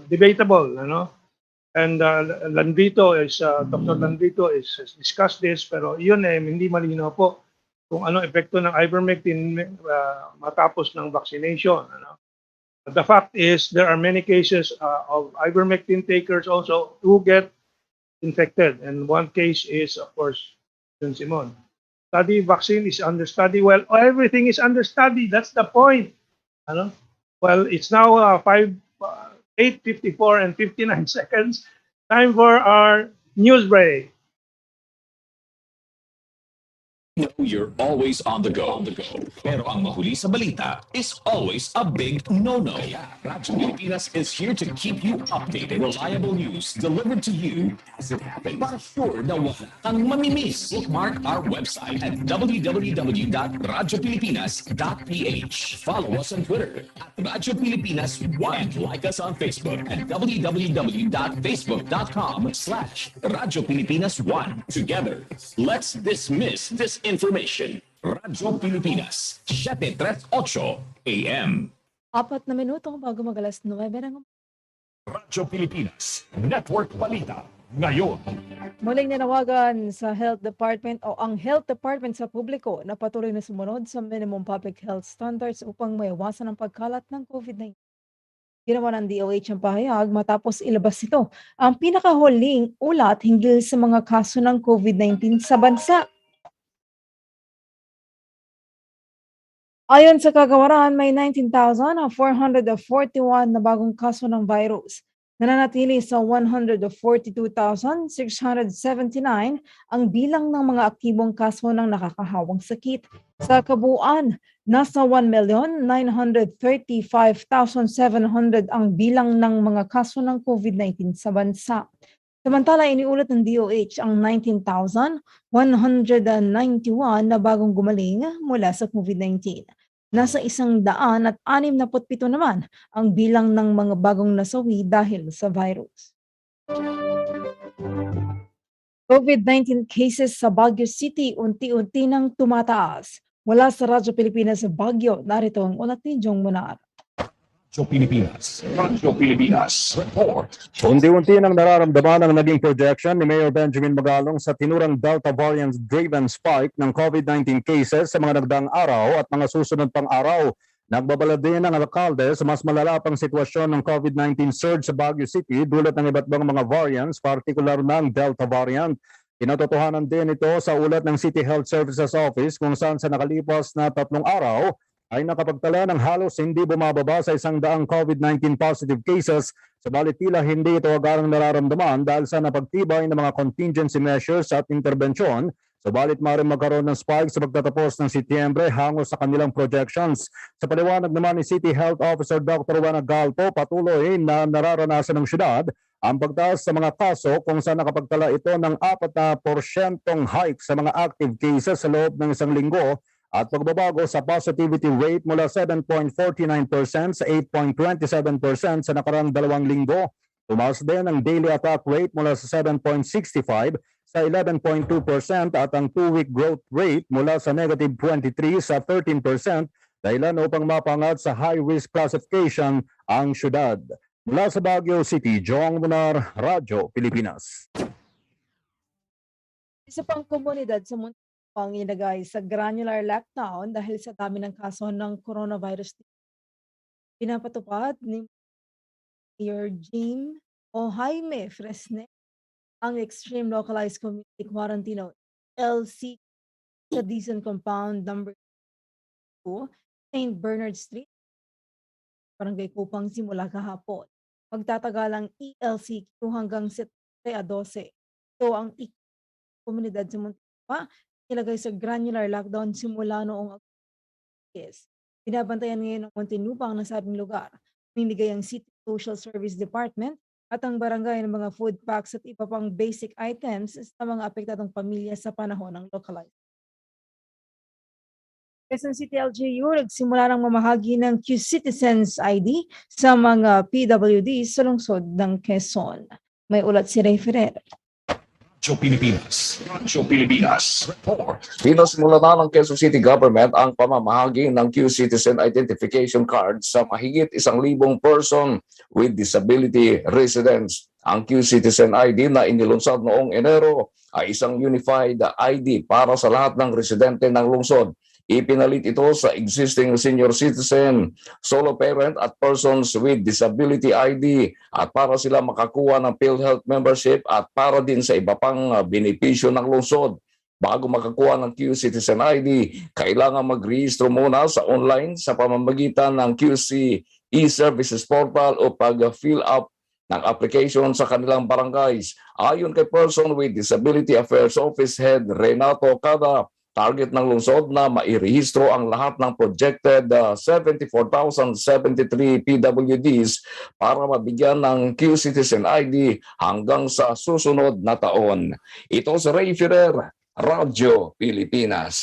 debatable, And Landrito is Dr. Landrito has discussed this, pero yun hindi malinaw po kung ano epekto ng ivermectin matapos ng vaccination. The fact is there are many cases of ivermectin takers also who get infected, and one case is of course Jun Simon. Study vaccine is under study. Well, everything is under study. That's the point. Well, it's now 8:54 and 59 seconds. Time for our news break. No, you're always on the go. Pero ang mahuli sa balita is always a big no-no. Kaya Radyo Pilipinas is here to keep you updated. Reliable news delivered to you as it happens. Para sure na wala kang mamimiss. Bookmark our website at www.radiopilipinas.ph. Follow us on Twitter at Radyo Pilipinas 1. Like us on Facebook at www.facebook.com/Radyo Pilipinas 1. Together, let's dismiss this information. Radyo Pilipinas, 738 AM. 4 na minuto bago mag-alas 9 ng Radyo Pilipinas, Network Balita, ngayon. Muling nanawagan sa Health Department o ang Health Department sa publiko na patuloy na sumunod sa minimum public health standards upang maiwasan ang pagkalat ng COVID-19. Ginawa ng DOH ang pahayag matapos ilabas ito ang pinakahuling ulat hinggil sa mga kaso ng COVID-19 sa bansa. Ayon sa kagawaran, may 19,441 na bagong kaso ng virus. Nananatili sa 142,679 ang bilang ng mga aktibong kaso ng nakakahawang sakit. Sa kabuuan, nasa 1,935,700 ang bilang ng mga kaso ng COVID-19 sa bansa. Samantala, iniulat ng DOH ang 19,191 na bagong gumaling mula sa COVID-19. Nasa 167 naman ang bilang ng mga bagong nasawi dahil sa virus. COVID-19 cases sa Baguio City unti-unti nang tumataas. Mula sa Radyo Pilipinas sa Baguio, narito ang ulat ni Jong Munar. Radyo Pilipinas. Report. Unti-unti nang nararamdaman ang naging projection ni Mayor Benjamin Magalong sa tinurang Delta variant-driven spike ng COVID-19 cases sa mga nagdaang araw at mga susunod pang araw. Nagbabala din ang alkalde sa mas malala pang sitwasyon ng COVID-19 surge sa Baguio City dulot ng iba't ibang mga variants, partikular ng Delta variant. Kinatotohanan din ito sa ulat ng City Health Services Office kung saan sa nakalipas na 3 araw ay nakapagtala ng halos hindi bumababa sa 100 COVID-19 positive cases, subalit tila hindi ito agarang nararamdaman dahil sa napagtibay ng mga contingency measures at interbensyon, subalit maaaring magkaroon ng spike sa pagtatapos ng Setyembre hango sa kanilang projections. Sa paliwanag naman ni City Health Officer Dr. Juana Galpo, patuloy na nararanasan ng syudad ang pagtaas sa mga kaso kung saan nakapagtala ito ng 4% hike sa mga active cases sa loob ng 1 linggo at pagbabago sa positivity rate mula 7.49% sa 8.27% sa nakarang 2 linggo. Tumaas din ang daily attack rate mula sa 7.65 sa 11.2% at ang 2-week growth rate mula sa negative 23 sa 13%, dahilan upang mapangat sa high-risk classification ang syudad. Mula sa Baguio City, Jong Munar, Radyo Pilipinas. Isa pang komunidad sa mundo ang inilagay sa granular lockdown dahil sa dami ng kaso ng coronavirus. Pinapatupad ni Mayor Jim o Jaime Fresne ang Extreme Localized Community Quarantine LC sa Dizon Compound number 2, St. Bernard Street, Barangay Kupang simula kahapon. Magtatagal ang ELCQ hanggang September 12. Ito ang komunidad sa Muntinlupa ilagay sa granular lockdown simula noong August. Binabantayan ngayon ng Muntinlupa ang nasabing lugar. Minigay ang City Social Service Department at ang barangay ng mga food packs at iba pang basic items sa mga apektadong pamilya sa panahon ng localized. Quezon City LGU nagsimula ng mamahagi ng Q-Citizens ID sa mga PWD sa lungsod ng Quezon. May ulat si Ray Ferrer. Radyo Pilipinas. Radyo Pilipinas. Report. Pinasimula na ng Quezon City Government ang pamamahagi ng Q-Citizen Identification Card sa mahigit 1,000 person with disability residents. Ang Q-Citizen ID na inilunsad noong Enero ay isang unified ID para sa lahat ng residente ng lungsod. Ipinalit ito sa existing senior citizen, solo parent at persons with disability ID at para sila makakuha ng PhilHealth membership at para din sa iba pang benepisyo ng lungsod. Bago makakuha ng Q-Citizen ID, kailangan mag-rehistro muna sa online sa pamamagitan ng QC e-services portal o pag-fill up ng application sa kanilang barangays. Ayon kay Person with Disability Affairs Office Head Renato Cada, target ng lungsod na mairehistro ang lahat ng projected 74,073 PWDs para mabigyan ng Q-Citizen ID hanggang sa susunod na taon. Ito si Ray Ferrer, Radyo Pilipinas.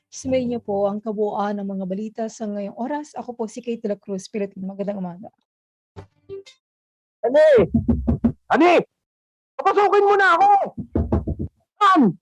Sumayin niyo po ang kabuuan ng mga balita sa ngayong oras. Ako po si Kate de la Cruz, Philippine. Magandang umaga. Ani! Papasukin mo na ako! Saan?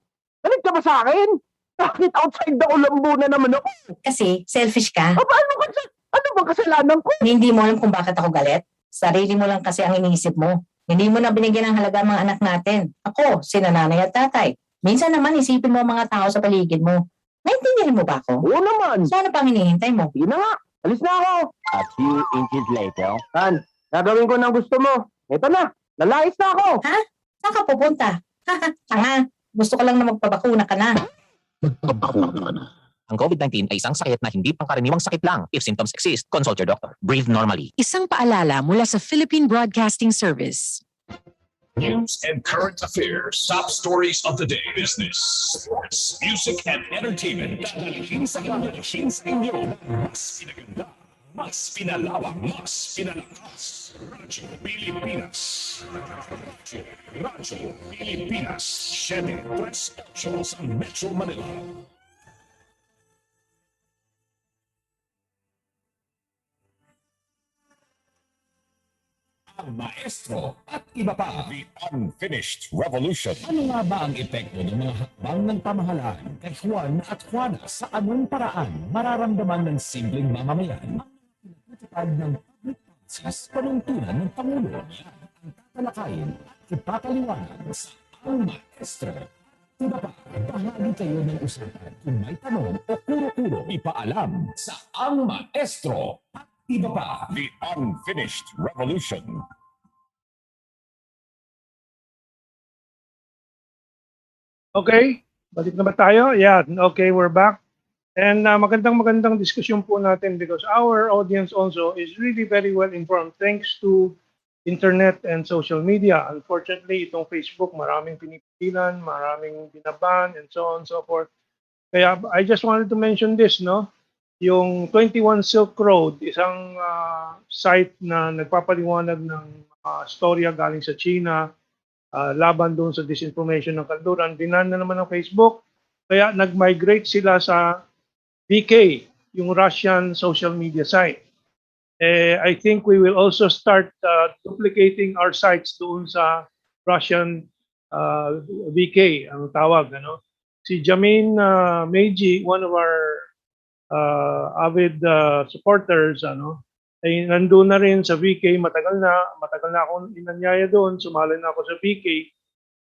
Galit ka ba sa akin? Bakit outside the ulambo na naman ako? Kasi selfish ka. Ano bang kasalanan ko? Hindi mo alam kung bakit ako galit. Sarili mo lang kasi ang iniisip mo. Hindi mo na binigyan ng halaga mga anak natin. Ako, sina nanay at tatay. Minsan naman isipin mo ang mga tao sa paligid mo. Naintindihan mo ba ako? Oo naman. So ano pang hinihintay mo? Sige na nga. Alis na ako. A few inches later. Tan, gagawin ko ng gusto mo. Ito na. Lalais na ako. Ha? Saan ka pupunta? Tanga. Gusto ko lang na magpabakuna ka na. Ang COVID-19 ay isang sakit na hindi pangkaraniwang sakit lang. If symptoms exist, consult your doctor. Breathe normally. Isang paalala mula sa Philippine Broadcasting Service. News and current affairs. Top stories of the day. Business, sports, music, and entertainment. Dadalhin sa inyo. Mas pinaganda, mas pinalawak, mas pinalakas. Radyo Pilipinas. Radyo Pilipinas. 738 sa Metro Manila. Ang maestro at iba pa. The Unfinished Revolution. Ano nga ba ang epekto ng mga hakbang ng pamahalaan kay Juan at Juana? Sa anong paraan mararamdaman ng simpleng mamamayan ang Pag ng public policies, panuntunan ng Pangulo. Yan ang tatalakayin at ipapaliwanag sa Ang Maestro. Diba pa, bahagi kayo ng usapan. Kung may tanong o kuro-kuro, ipaalam sa Ang Maestro. At iba pa, The Unfinished Revolution. Okay, balik na ba tayo? Yeah, okay, we're back. And magandang diskusyon po natin because our audience also is really very well informed thanks to internet and social media. Unfortunately, itong Facebook, maraming pinipilan, maraming binaban, and so on and so forth. Kaya I just wanted to mention this, no? Yung 21 Silk Road, isang site na nagpapaliwanag ng storya galing sa China, laban doon sa disinformation ng kanluran, dinan na naman ng Facebook. Kaya nag-migrate sila sa VK, yung Russian social media site. I think we will also start duplicating our sites doon sa Russian VK, ang tawag. Ano? Si Jamin Meiji, one of our avid supporters, ay nandun na rin sa VK, matagal na akong inanyaya doon, sumali na ako sa VK.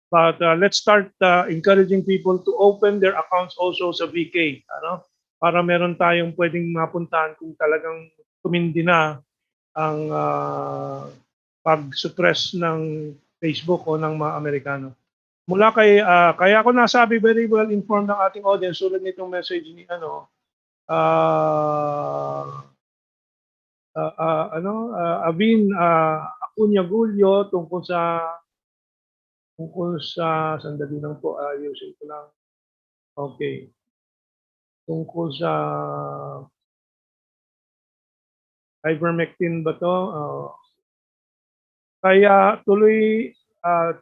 But let's start encouraging people to open their accounts also sa VK, para meron tayong pwedeng mapuntahan kung talagang tumindi na ang pag-suppress ng Facebook o ng mga Amerikano. Mula kaya ako nasabi very well informed ng ating audience tulad nitong message ni Avin Acuña Gulyo tungkol sa sandali lang po, ayusin ko lang. Okay. Tungkol sa ivermectin ba to? Kaya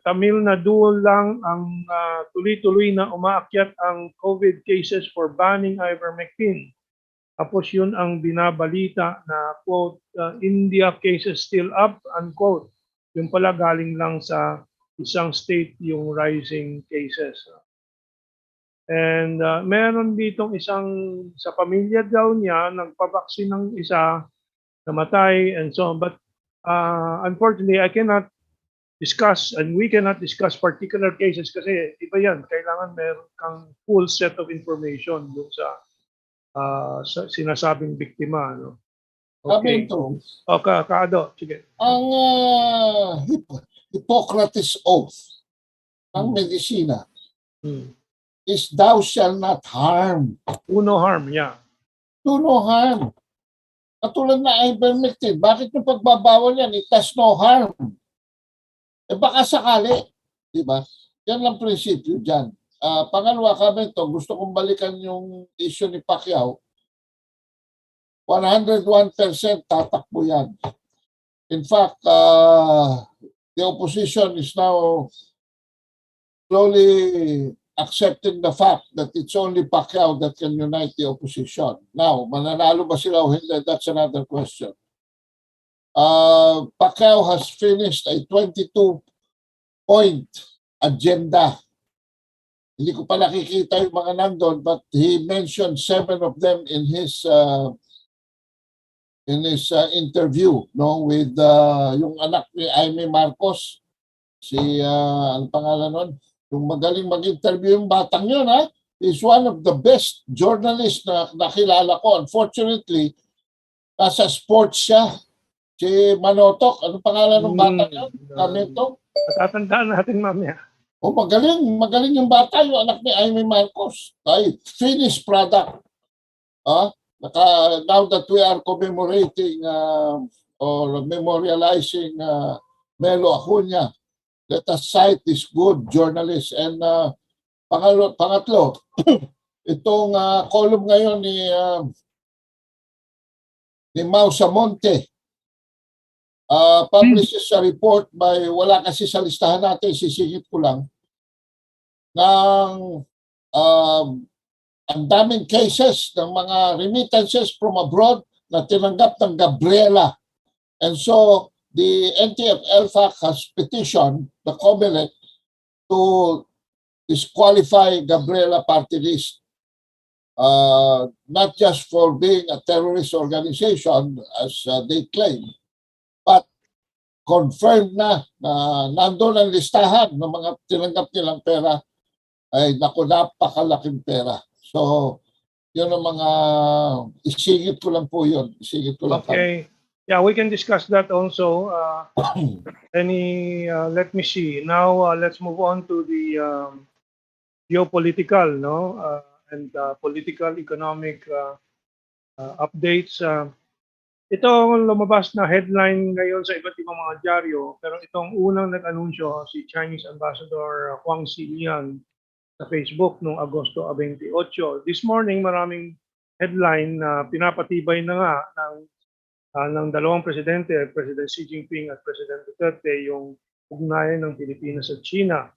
Tamil Nadu lang ang tuloy-tuloy na umaakyat ang COVID cases for banning ivermectin. Tapos yun ang binabalita na quote, India cases still up, unquote. Yung pala galing lang sa isang state yung rising cases. And meron ditong isang sa pamilya daw niya, nagpabaksin ng isa, namatay and so on. But unfortunately, I cannot discuss and we cannot discuss particular cases kasi iba yan. Kailangan meron kang full set of information dun sa sinasabing biktima. No? Okay. Kaado, sige. Ang Hippocrates Oath ng medisina is thou shall not harm. Do no harm, yeah. Do no harm. Katulad na ivermectin, bakit yung pagbabawal yan? It does no harm. Baka sakali, di ba? Yan lang prinsipyo dyan. Pangalawa, Mentong, gusto kong balikan yung issue ni PACQUIAO. 101% tatakbo yan. In fact, the opposition is now slowly accepting the fact that it's only PACQUIAO that can unite the opposition. Now, mananalo ba sila o hindi? That's another question. PACQUIAO has finished a 22-point agenda. Hindi ko pa nakikita yung mga nandun, but he mentioned 7 of them in his interview, no, with yung anak ni Jaime Marcos, si ang pangalan nun, yung magaling mag-interview yung batang yun, is one of the best journalists na nakilala ko. Unfortunately, nasa sports siya. Si Manotok, ano pangalan ng batang yun? Mentong? Tatandaan natin mamaya. Magaling yung bata, yung anak ni Jaime Marcos. Ay, finished product. Now that we are commemorating or memorializing Melo Acuña, let us cite this good journalist. And pangatlo, itong column ngayon ni Mau Samonte, publishes a report by, wala kasi sa listahan natin, sisingit ko lang, ng ang daming cases ng mga remittances from abroad na tinanggap ng Gabriela. And so, the NTF-ELFAC has petitioned the COMELEC to disqualify Gabriela party list. not just for being a terrorist organization as they claim, but confirmed na nandun ang listahan ng mga tinanggap nilang pera ay naku, napakalaking pera. So, yun ang mga isingit ko lang po yun. Isingit ko lang. Okay. Yeah, we can discuss that also. Let me see. Now, let's move on to the geopolitical, no, and political, economic updates. Ito ang lumabas na headline ngayon sa iba't ibang mga dyaryo, pero itong unang nag-anunsyo si Chinese Ambassador Huang Xilian sa Facebook noong Agosto 28. This morning, maraming headline na pinapatibay na nga ng dalawang presidente, President Xi Jinping at President Duterte, yung ugnayan ng Pilipinas at China.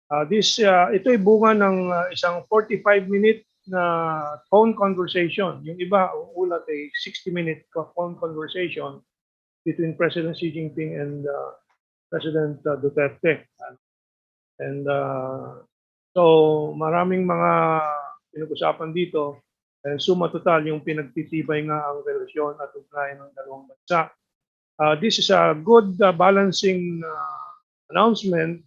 Ito ay bunga ng isang 45-minute na phone conversation. Yung iba, ulat ay 60-minute phone conversation between President Xi Jinping and President Duterte. And so maraming mga pinag-usapan dito. And suma total yung pinagtitibay nga ang relasyon at ugnayan ng dalawang bansa. This is a good balancing announcement,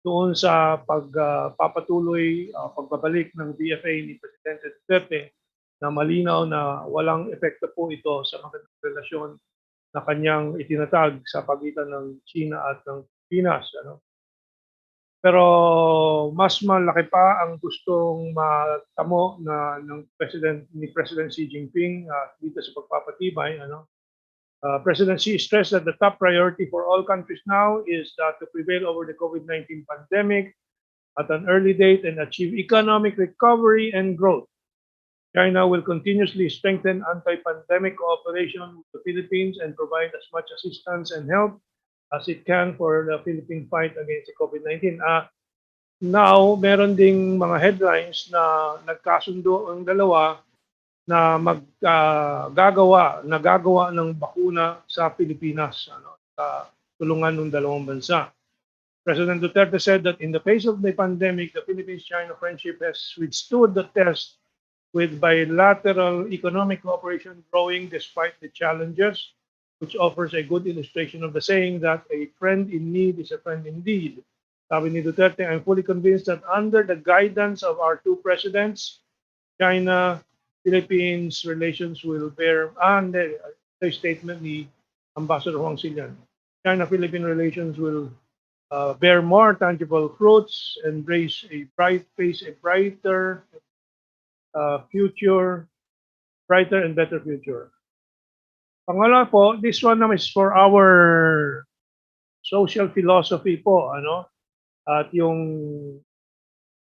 doon sa pagpapatuloy, pagbabalik ng DFA ni Presidente Duterte na malinaw na walang epekto po ito sa magandang relasyon na kanyang itinatag sa pagitan ng China at ng Pilipinas. Pero mas malaki pa ang gustong matamo ng President Xi Jinping dito sa pagpapatibay. President Xi stressed that the top priority for all countries now is to prevail over the COVID-19 pandemic at an early date and achieve economic recovery and growth. China will continuously strengthen anti-pandemic cooperation with the Philippines and provide as much assistance and help as it can for the Philippine fight against the COVID-19. Now, meron ding mga headlines na nagkasundo ang dalawa na gagawa ng bakuna sa Pilipinas, sa tulungan ng dalawang bansa. President Duterte said that in the face of the pandemic, the Philippines-China friendship has withstood the test with bilateral economic cooperation growing despite the challenges, which offers a good illustration of the saying that a friend in need is a friend indeed. Sabi ni Duterte, I'm fully convinced that under the guidance of our two presidents, China-Philippines relations will bear, the statement ni Ambassador Huang Xilian, China-Philippine relations will bear more tangible fruits and face a brighter future, brighter and better future. Pangalawa po, this one is for our social philosophy po, at yung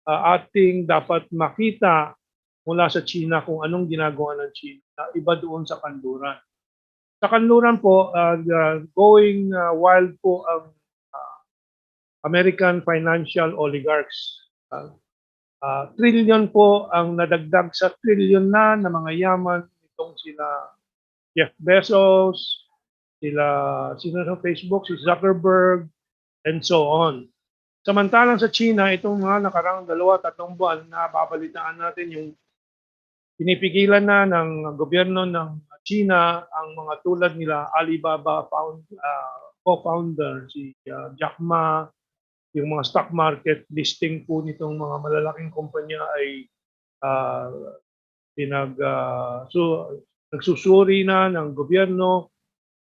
ating dapat makita mula sa China kung anong ginagawa ng China, iba doon sa kanluran. Sa kanluran po, going wild po ang American financial oligarchs. Trillion po ang nadagdag sa trillion na mga yaman itong sila Jeff Bezos, sila sa Facebook, si Zuckerberg, and so on. Samantalang sa China, itong mga nakarang 2-3 buwan na babalitaan natin yung pinipigilan na ng gobyerno ng China ang mga tulad nila Alibaba co-founder si Jack Ma, yung mga stock market listing po nitong mga malalaking kumpanya ay nagsusuri na ng gobyerno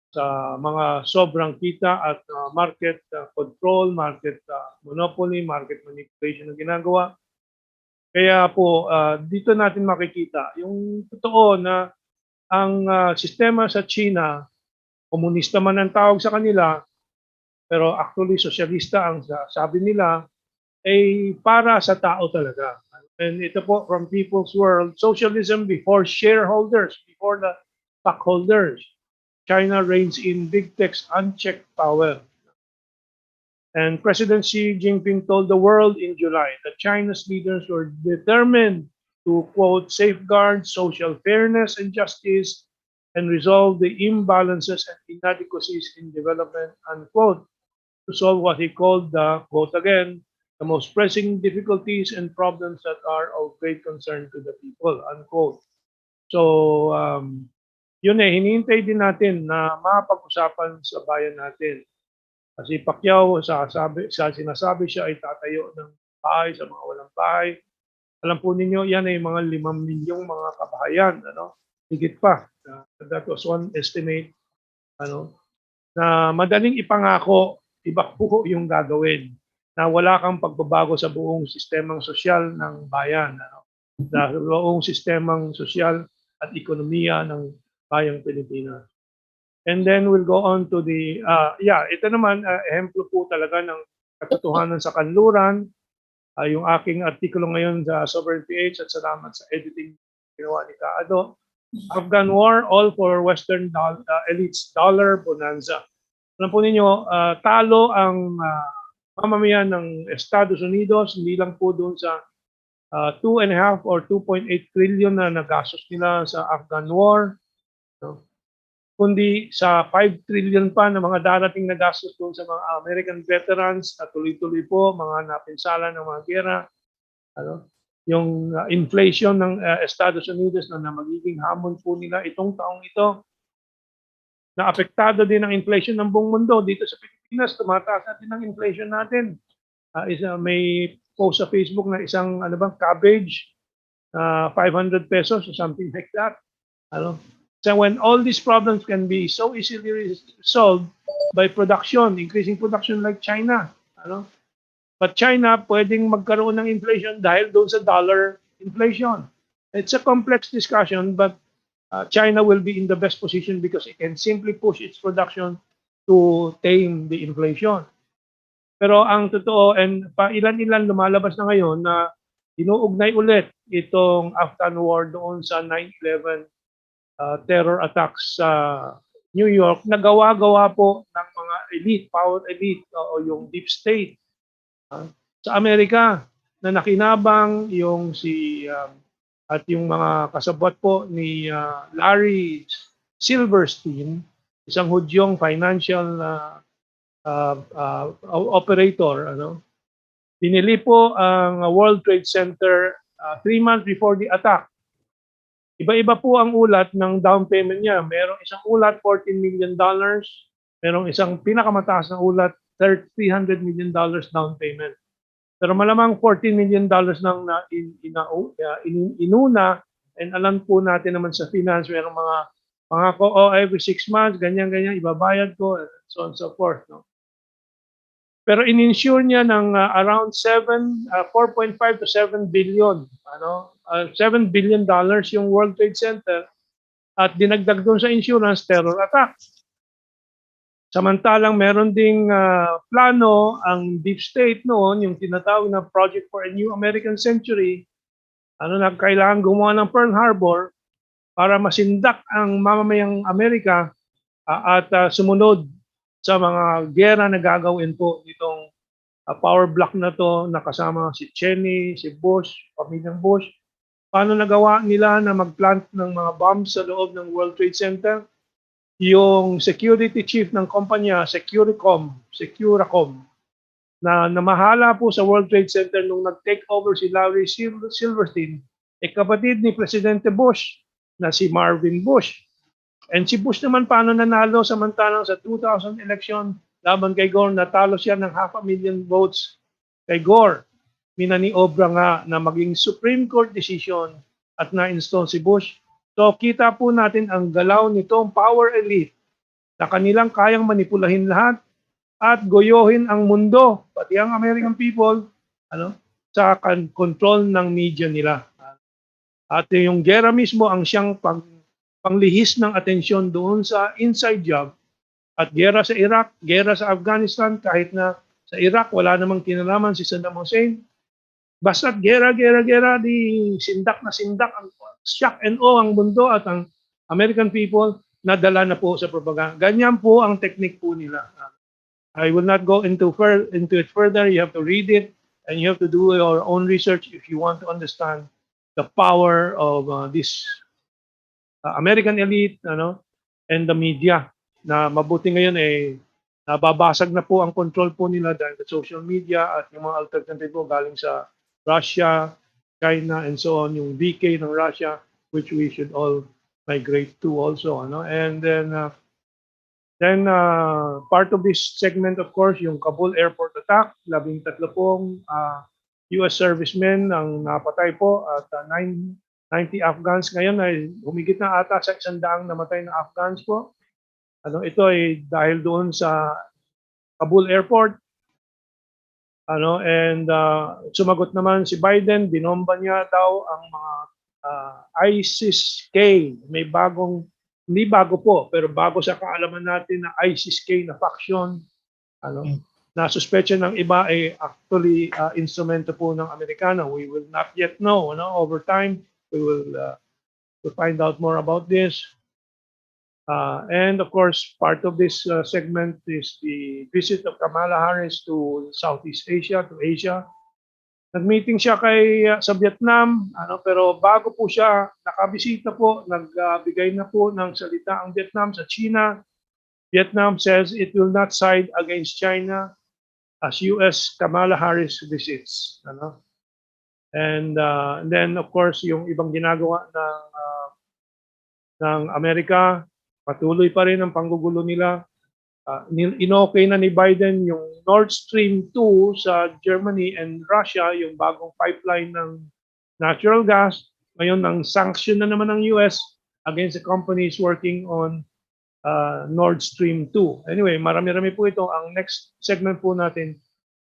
sa mga sobrang kita at market control, market monopoly, market manipulation na ginagawa. Kaya po dito natin makikita yung totoo na ang sistema sa China, komunista man ang tawag sa kanila, pero actually sosyalista ang sabi nila ay para sa tao talaga. And ito po from People's World, socialism before shareholders, before the stockholders. China reigns in big tech's unchecked power. And President Xi Jinping told the world in July that China's leaders were determined to, quote, safeguard social fairness and justice and resolve the imbalances and inadequacies in development, unquote, to solve what he called the, quote again, the most pressing difficulties and problems that are of great concern to the people, unquote. So, yun hinihintay din natin na mapag-usapan sa bayan natin. Kasi Pacquiao, sinasabi siya ay tatayo ng bahay sa mga walang bahay. Alam po ninyo, yan ay mga 5 milyong mga kabahayan, higit pa. That was one estimate, na madaling ipangako, iba po yung gagawin, na wala kang pagbabago sa buong sistemang sosyal ng bayan, sa buong sistemang sosyal at ekonomiya ng bayang Pilipinas. And then we'll go on to the, ito naman, ehemplo po talaga ng katotohanan sa kanluran. Yung aking artikulo ngayon sa Sovereign PH at salamat sa editing ginawa ni Kaado. Afghan War, all for Western elites, dollar bonanza. Alam po ninyo, talo ang mamamayan ng Estados Unidos, hindi lang po doon sa 2.5 or 2.8 trillion na nagastos nila sa Afghan War, kundi sa 5 trillion pa na mga darating na gastos doon sa mga American veterans na tuloy-tuloy po, mga napinsala ng mga gera, yung inflation ng Estados Unidos na magiging hamon po nila itong taong ito, na apektado din ang inflation ng buong mundo. Dito sa Pilipinas, tumataas natin ang inflation natin. May post sa Facebook na isang cabbage, 500 pesos or something like that. So when all these problems can be so easily solved by production, increasing production like China, but China pwedeng magkaroon ng inflation dahil doon sa dollar inflation. It's a complex discussion, but China will be in the best position because it can simply push its production to tame the inflation. Pero ang totoo, and ilan-ilan lumalabas na ngayon na inuugnay ulit itong Afghan War doon sa 9/11 terror attacks sa New York na gawa-gawa po ng mga elite, power elite o yung deep state sa Amerika na nakinabang yung at yung mga kasabwat po ni Larry Silverstein, isang Hudyong financial operator. Binili po ang World Trade Center 3 months before the attack. Iba-iba po ang ulat ng down payment niya. Merong isang ulat, $14 million. Merong isang pinakamataas na ulat, $300 million down payment. Pero malamang $14 million lang na inuna, and alam po natin naman sa finance, merong mga pangako, every 6 months, ganyan-ganyan, ibabayad ko, so on and so forth. Pero in-insure niya ng around 4.5 to 7 billion, $7 billion yung World Trade Center, at dinagdag doon sa insurance, terror attack. Samantalang meron ding plano ang deep state noon, yung tinatawag na Project for a New American Century, na kailangan gumawa ng Pearl Harbor para masindak ang mamamayang Amerika at sumunod sa mga gera na gagawin po nitong power block na to, na kasama si Cheney, si Bush, pamilyang Bush. Paano nagawa nila na mag-plant ng mga bombs sa loob ng World Trade Center? Yung security chief ng kumpanya, Securacom, na namahala po sa World Trade Center nung nag-take over si Larry Silverstein, kapatid ni Presidente Bush na si Marvin Bush. And si Bush naman paano nanalo, samantalang sa 2000 election laban kay Gore, natalo siya ng 500,000 votes kay Gore. Minaniobra nga na maging Supreme Court decision at na-install si Bush. So kita po natin ang galaw nitong power elite na kanilang kayang manipulahin lahat at goyohin ang mundo, pati ang American people, sa control ng media nila. At yung gera mismo ang siyang panglihis ng atensyon doon sa inside job, at gera sa Iraq, gera sa Afghanistan, kahit na sa Iraq wala namang kinalaman si Saddam Hussein. Basta't gera, di sindak na sindak, ang shock and awe ang mundo at ang American people, nadala na po sa propaganda. Ganyan po ang technique po nila. I will not go into it further. You have to read it and you have to do your own research if you want to understand the power of this American elite and the media, na mabuti ngayon nababasag na po ang control po nila dahil sa social media at yung mga alternative po galing sa Russia, China, and so on, yung VK ng Russia, which we should all migrate to also. And then part of this segment, of course, yung Kabul airport attack, 13 pong US servicemen ang napatay po at 90 Afghans ngayon ay humigit na ata sa 100 namatay na Afghans po. Ito ay dahil doon sa Kabul airport. Sumagot naman si Biden, binomba niya daw ang mga ISIS-K. May bagong, hindi bago po, pero bago sa kaalaman natin na ISIS-K na faction. Na suspecha ng iba ay actually instrumento po ng Amerikano. We will not yet know. Over time, we will find out more about this. And of course, part of this segment is the visit of Kamala Harris to Southeast Asia, to Asia. Nag-meeting siya sa Vietnam, pero bago po siya nakabisita po, nagbigay na po ng salita ang Vietnam sa China. Vietnam says it will not side against China as US Kamala Harris visits. And then of course, yung ibang ginagawa ng Amerika, patuloy pa rin ang panggugulo nila. Okay na ni Biden yung Nord Stream 2 sa Germany and Russia, yung bagong pipeline ng natural gas. Ngayon, ang sanction na naman ng US against the companies working on Nord Stream 2. Anyway, marami-rami po ito. Ang next segment po natin,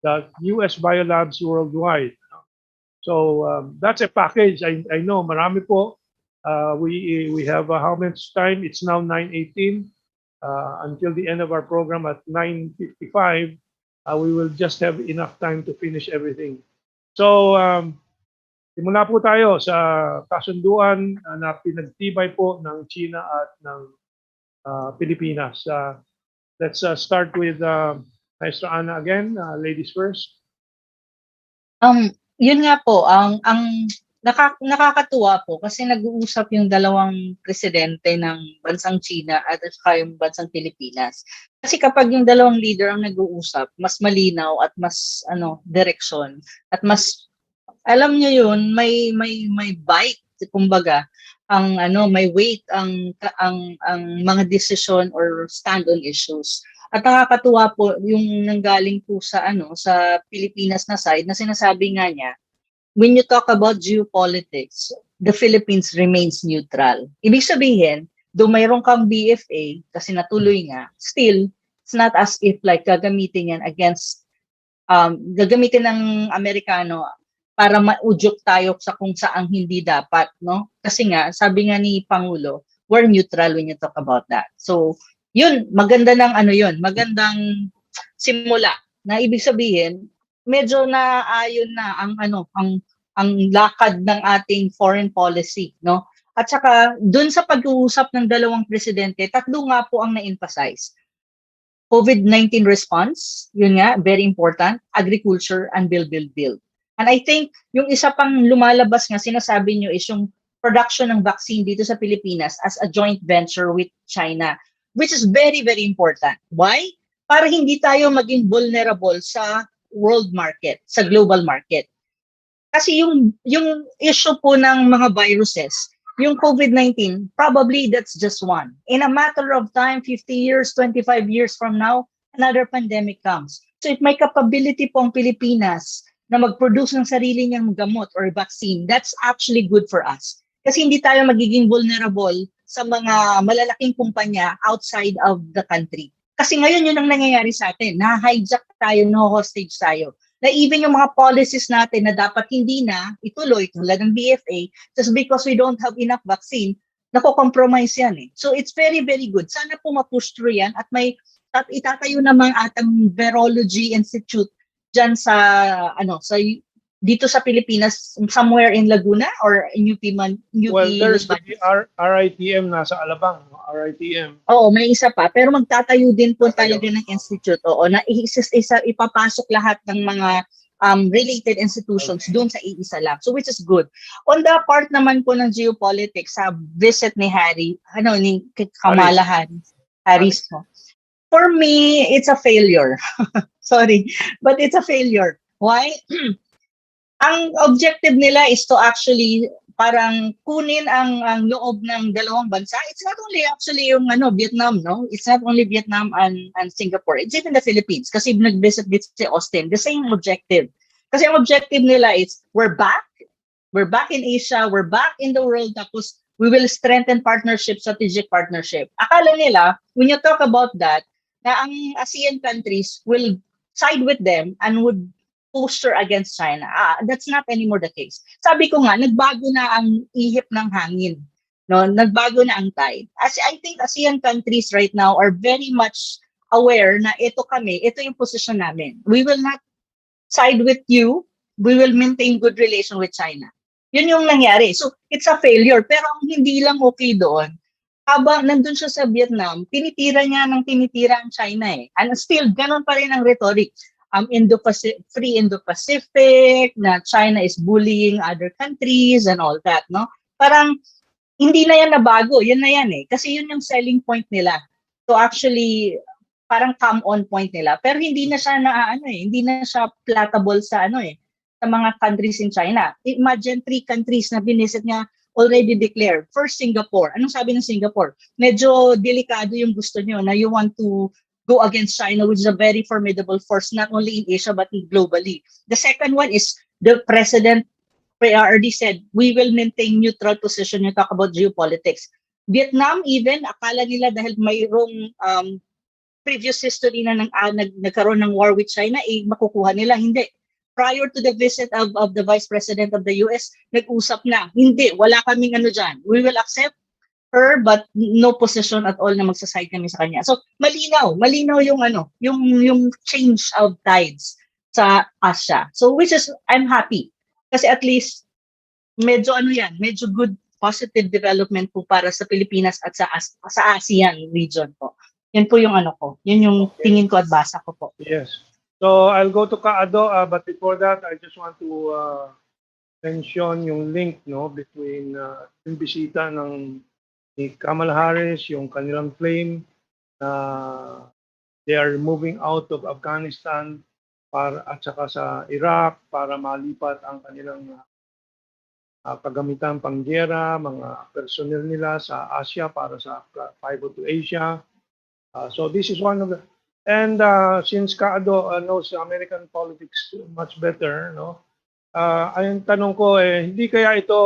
the US biolabs worldwide. So that's a package. I know, marami po. We have how much time? It's now 9:18. Until the end of our program at 9:55, we will just have enough time to finish everything. So, simula po tayo sa kasunduan na pinagtibay po ng China at ng Pilipinas. Let's start with Maestra Ana again. Ladies first. Yun nga po, ang nakakatuwa po kasi nag-uusap yung dalawang presidente ng bansang China at saka yung bansang Pilipinas. Kasi kapag yung dalawang leader ang nag-uusap, mas malinaw at mas direksyon at mas alam niyo yun, may bite kumbaga, ang may weight ang mga decision or stand on issues. At nakakatuwa po yung nanggaling po sa sa Pilipinas na side na sinasabi nga niya, when you talk about geopolitics, the Philippines remains neutral. Ibig sabihin, though mayroon kang BFA, kasi natuloy nga, still, it's not as if like gagamitin yan against, gagamitin ng Amerikano para maudyok tayo sa kung saang hindi dapat, no? Kasi nga, sabi nga ni Pangulo, we're neutral when you talk about that. So, yun, maganda ng magandang simula, na ibig sabihin, medyo naayon na ang lakad ng ating foreign policy, no? At saka doon sa pag-uusap ng dalawang presidente, tatlo nga po ang na-emphasize. COVID-19 response, yun nga, very important, agriculture and build. And I think yung isa pang lumalabas nga sinasabi nyo is yung production ng vaccine dito sa Pilipinas as a joint venture with China, which is very, very important. Why? Para hindi tayo maging vulnerable sa world market, sa global market. Kasi yung issue po ng mga viruses, yung COVID-19, probably that's just one. In a matter of time, 50 years, 25 years from now, another pandemic comes. So if may capability po ang Pilipinas na mag-produce ng sarili niyang gamot or vaccine, that's actually good for us. Kasi hindi tayo magiging vulnerable sa mga malalaking kumpanya outside of the country. Kasi ngayon yun ang nangyayari sa atin. Na-hijack tayo, no-hostage tayo. Na even yung mga policies natin na dapat hindi na ituloy tulad ng BFA just because we don't have enough vaccine, nako-compromise yan eh. So it's very, very good. Sana po ma-push through yan at may itatayo naman atang Virology Institute dyan sa, dito sa Pilipinas, somewhere in Laguna or in UP Well, there's the RITM nasa Alabang, RITM. Oo, may isa pa. Pero magtatayo din po talaga ng institute. Oo, na ipapasok lahat ng mga related institutions doon sa iisa lang. So which is good. On the part naman po ng geopolitics, sa visit ni ni Kamala Harris mo. For me, it's a failure. Sorry, but it's a failure. Why? Ang objective nila is to actually parang kunin ang loob ng dalawang bansa. It's not only actually yung Vietnam, no? It's not only Vietnam and Singapore. It's even the Philippines. Kasi nag-visit dito si Austin. The same objective. Kasi ang objective nila is we're back in Asia, we're back in the world, tapos we will strengthen partnership, strategic partnership. Akala nila, when you talk about that, na ang ASEAN countries will side with them and would posture against China. That's not anymore the case. Sabi ko nga, nagbago na ang ihip ng hangin. No? Nagbago na ang tide. As I think ASEAN countries right now are very much aware na ito yung position namin. We will not side with you. We will maintain good relation with China. Yun yung nangyari. So, it's a failure. Pero ang hindi lang okay doon, habang nandun siya sa Vietnam, tinitira ang China eh. And still, ganun pa rin ang rhetoric. Free Indo-Pacific, na China is bullying other countries and all that, no? Parang, hindi na yan nabago. Yan na yan eh. Kasi yun yung selling point nila. So actually, parang come-on point nila. Pero hindi na siya hindi na siya palatable sa sa mga countries in China. Imagine 3 countries na binisit niya already declared. First, Singapore. Anong sabi ng Singapore? Medyo delikado yung gusto niyo na you want to go against China, which is a very formidable force, not only in Asia, but globally. The second one is the president already said, we will maintain neutral position. You talk about geopolitics. Vietnam even, akala nila dahil mayroong previous history na nagkaroon ng war with China, makukuha nila. Hindi. Prior to the visit of the Vice President of the US, nag-usap na. Hindi, wala kaming dyan. We will accept her, but no position at all na magsaside kami sa kanya. So, malinaw yung change of tides sa Asia. So, which is, I'm happy. Kasi at least, medyo good positive development po para sa Pilipinas at sa ASEAN region po. Yun po yung ko. Yun yung tingin ko at basa ko po. Yes. So, I'll go to Kaado, but before that, I just want to mention yung link between yung bisita ni Kamala Harris, yung kanilang claim na they are moving out of Afghanistan at saka sa Iraq para malipat ang kanilang kagamitan panggera, mga personnel nila sa Asia para sa PACQUIAO Asia. So this is one of the, and since Kaado knows American politics much better, ayun tanong ko hindi kaya ito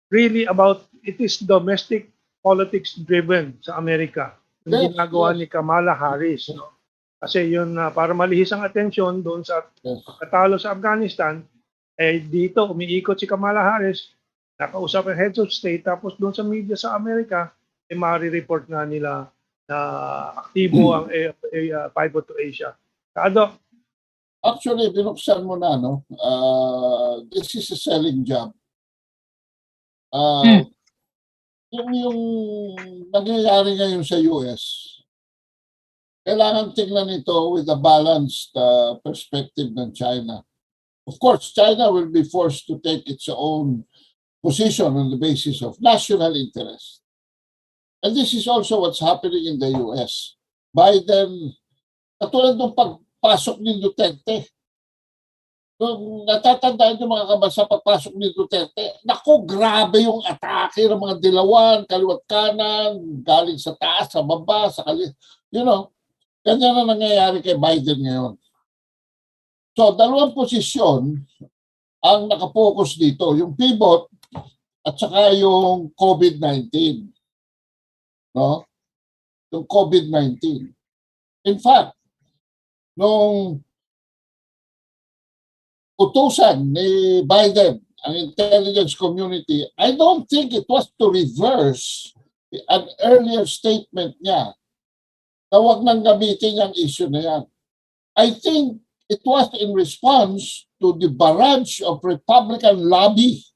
really about, it is domestic politics driven sa Amerika. Yung ginagawa ni Kamala Harris, Kasi yun para malihis ang atensyon doon sa katalo sa Afghanistan, dito umiikot si Kamala Harris, nakausap ang heads of state, tapos doon sa media sa Amerika, mari-report na nila na aktibo ang PACQUIAO Asia. Kaado? Actually, binuksan mo na, this is a selling job. Yung nangyayari ngayon sa US, kailangan tingnan ito with a balanced perspective ng China. Of course, China will be forced to take its own position on the basis of national interest. And this is also what's happening in the US. Biden, katulad ng pagpasok ni Duterte, kung natatandaan yung mga kabasa pagpasok ni Duterte, naku, grabe yung atake ng mga dilawan, kaliwat kanan, galing sa taas, sa baba, sa ganyan na nangyayari kay Biden ngayon. So, dalawang posisyon ang nakapokus dito, yung pivot at saka yung COVID-19. Yung COVID-19. In fact, nung utusan ni Biden ang intelligence community, I don't think it was to reverse an earlier statement niya na huwag nang gamitin yung issue na yan. I think it was in response to the barrage of Republican lobby.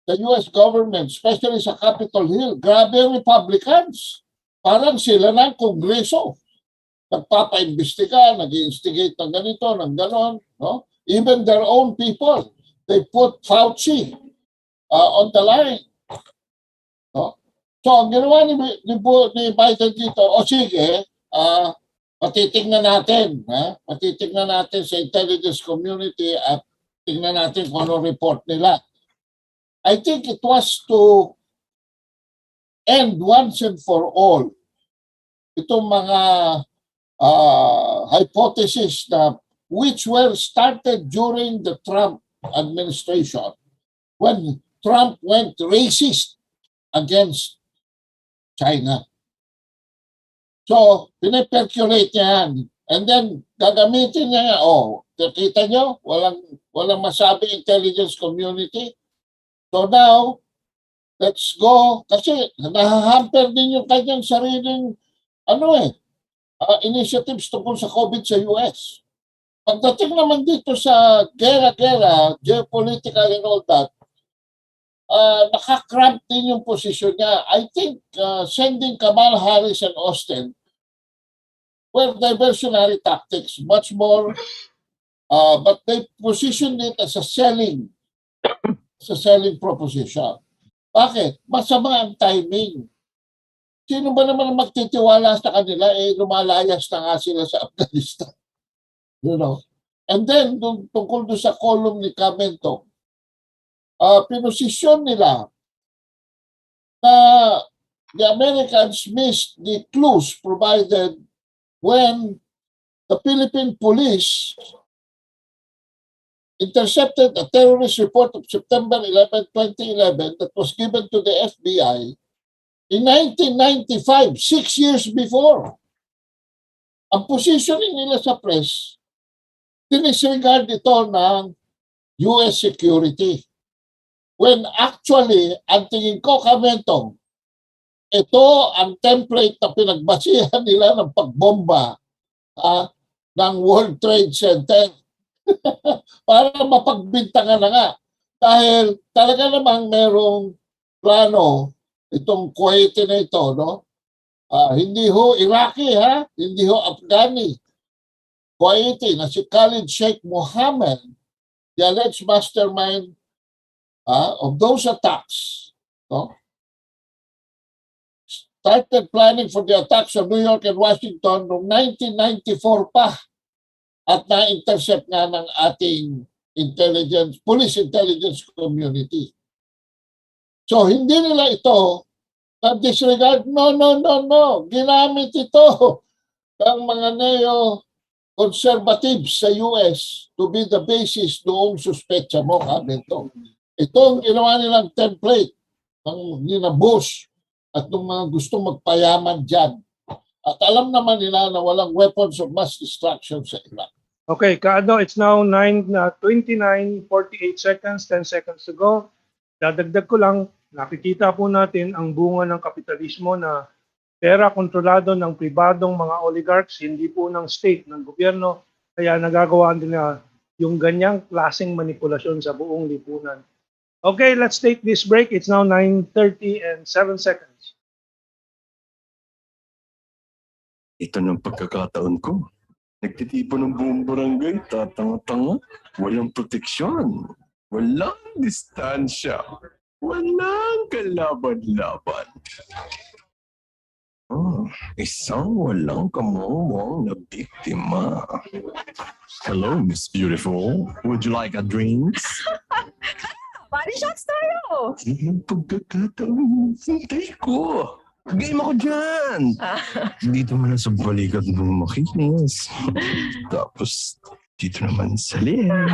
The US government, especially sa Capitol Hill, grabe ang Republicans. Parang sila ng Kongreso. Nagpapa-imbestiga, nag-instigate ng ganito, ng ganon. Even their own people, they put Fauci on the line. So, ang ginawa ni Biden dito, sige, Patitignan natin. Patitignan natin sa intelligence community at tingnan natin kung ano report nila. I think it was to end once and for all itong mga hypothesis na which were started during the Trump administration when Trump went racist against China. So, piniperculate niya yan. And then, gagamitin niya, kita nyo, walang masabi intelligence community. So now, let's go. Kasi nahahamper din yung kanyang sariling, initiatives tungkol sa COVID sa US. Pagdating naman dito sa gera-gera, geopolitical and all that, nakakramp din yung posisyon niya. I think sending Kamala Harris and Austin were diversionary tactics, much more, but they positioned it as a selling proposition. Bakit? Masama ang timing. Sino ba naman magtitiwala sa kanila? Lumalayas na nga sila sa Afghanistan. You know? And then, tungkol doon sa column ni Mentong, pinosisyon nila na the Americans missed the clues provided when the Philippine police intercepted a terrorist report of September 11, 2011 that was given to the FBI in 1995, 6 years before. Ang positioning nila sa press, dinisregard ito ng US security. When actually, ang tingin ko, Mentong, ito ang template na pinagbasihan nila ng pagbomba ng World Trade Center para mapagbintangan na nga. Dahil talaga namang merong plano itong Kuwait na ito, no? Hindi ho Iraqi, hindi ho Afghani. Kuwaiti na si Khalid Sheikh Mohammed, the alleged mastermind of those attacks, no? Started planning for the attacks on New York and Washington noong 1994 pa at na-intercept nga ng ating police intelligence community. So hindi nila ito na-disregard. No. Ginamit ito ng mga neo-conservatives sa US to be the basis noong suspetsa mo, Mentong. Ito ang ginawa nilang template ng nina Bush at ng mga gustong magpayaman dyan. At alam naman nila na walang weapons of mass destruction sa Iraq. Okay, it's now 29:48 seconds, 10 seconds to go. Dadagdag ko lang, nakikita po natin ang bunga ng kapitalismo na pera kontrolado ng pribadong mga oligarchs, hindi po ng state, ng gobyerno. Kaya nagagawa nila yung ganyang klaseng manipulasyon sa buong lipunan. Okay, let's take this break. It's now 9:30 and 7 seconds. Ito ng pagkakataon ko. Nagtitipon ng buong barangay, tatanga-tanga, walang proteksyon, walang distansya, walang kalaban-laban. Isang walang kamuwang na biktima. Hello, Miss Beautiful. Would you like a drink? Body shots tayo! Yung pagkakataon, hintay ko. Game ako dyan! Dito mo na sa balikat mo makinis. Tapos, dito naman sa liyan.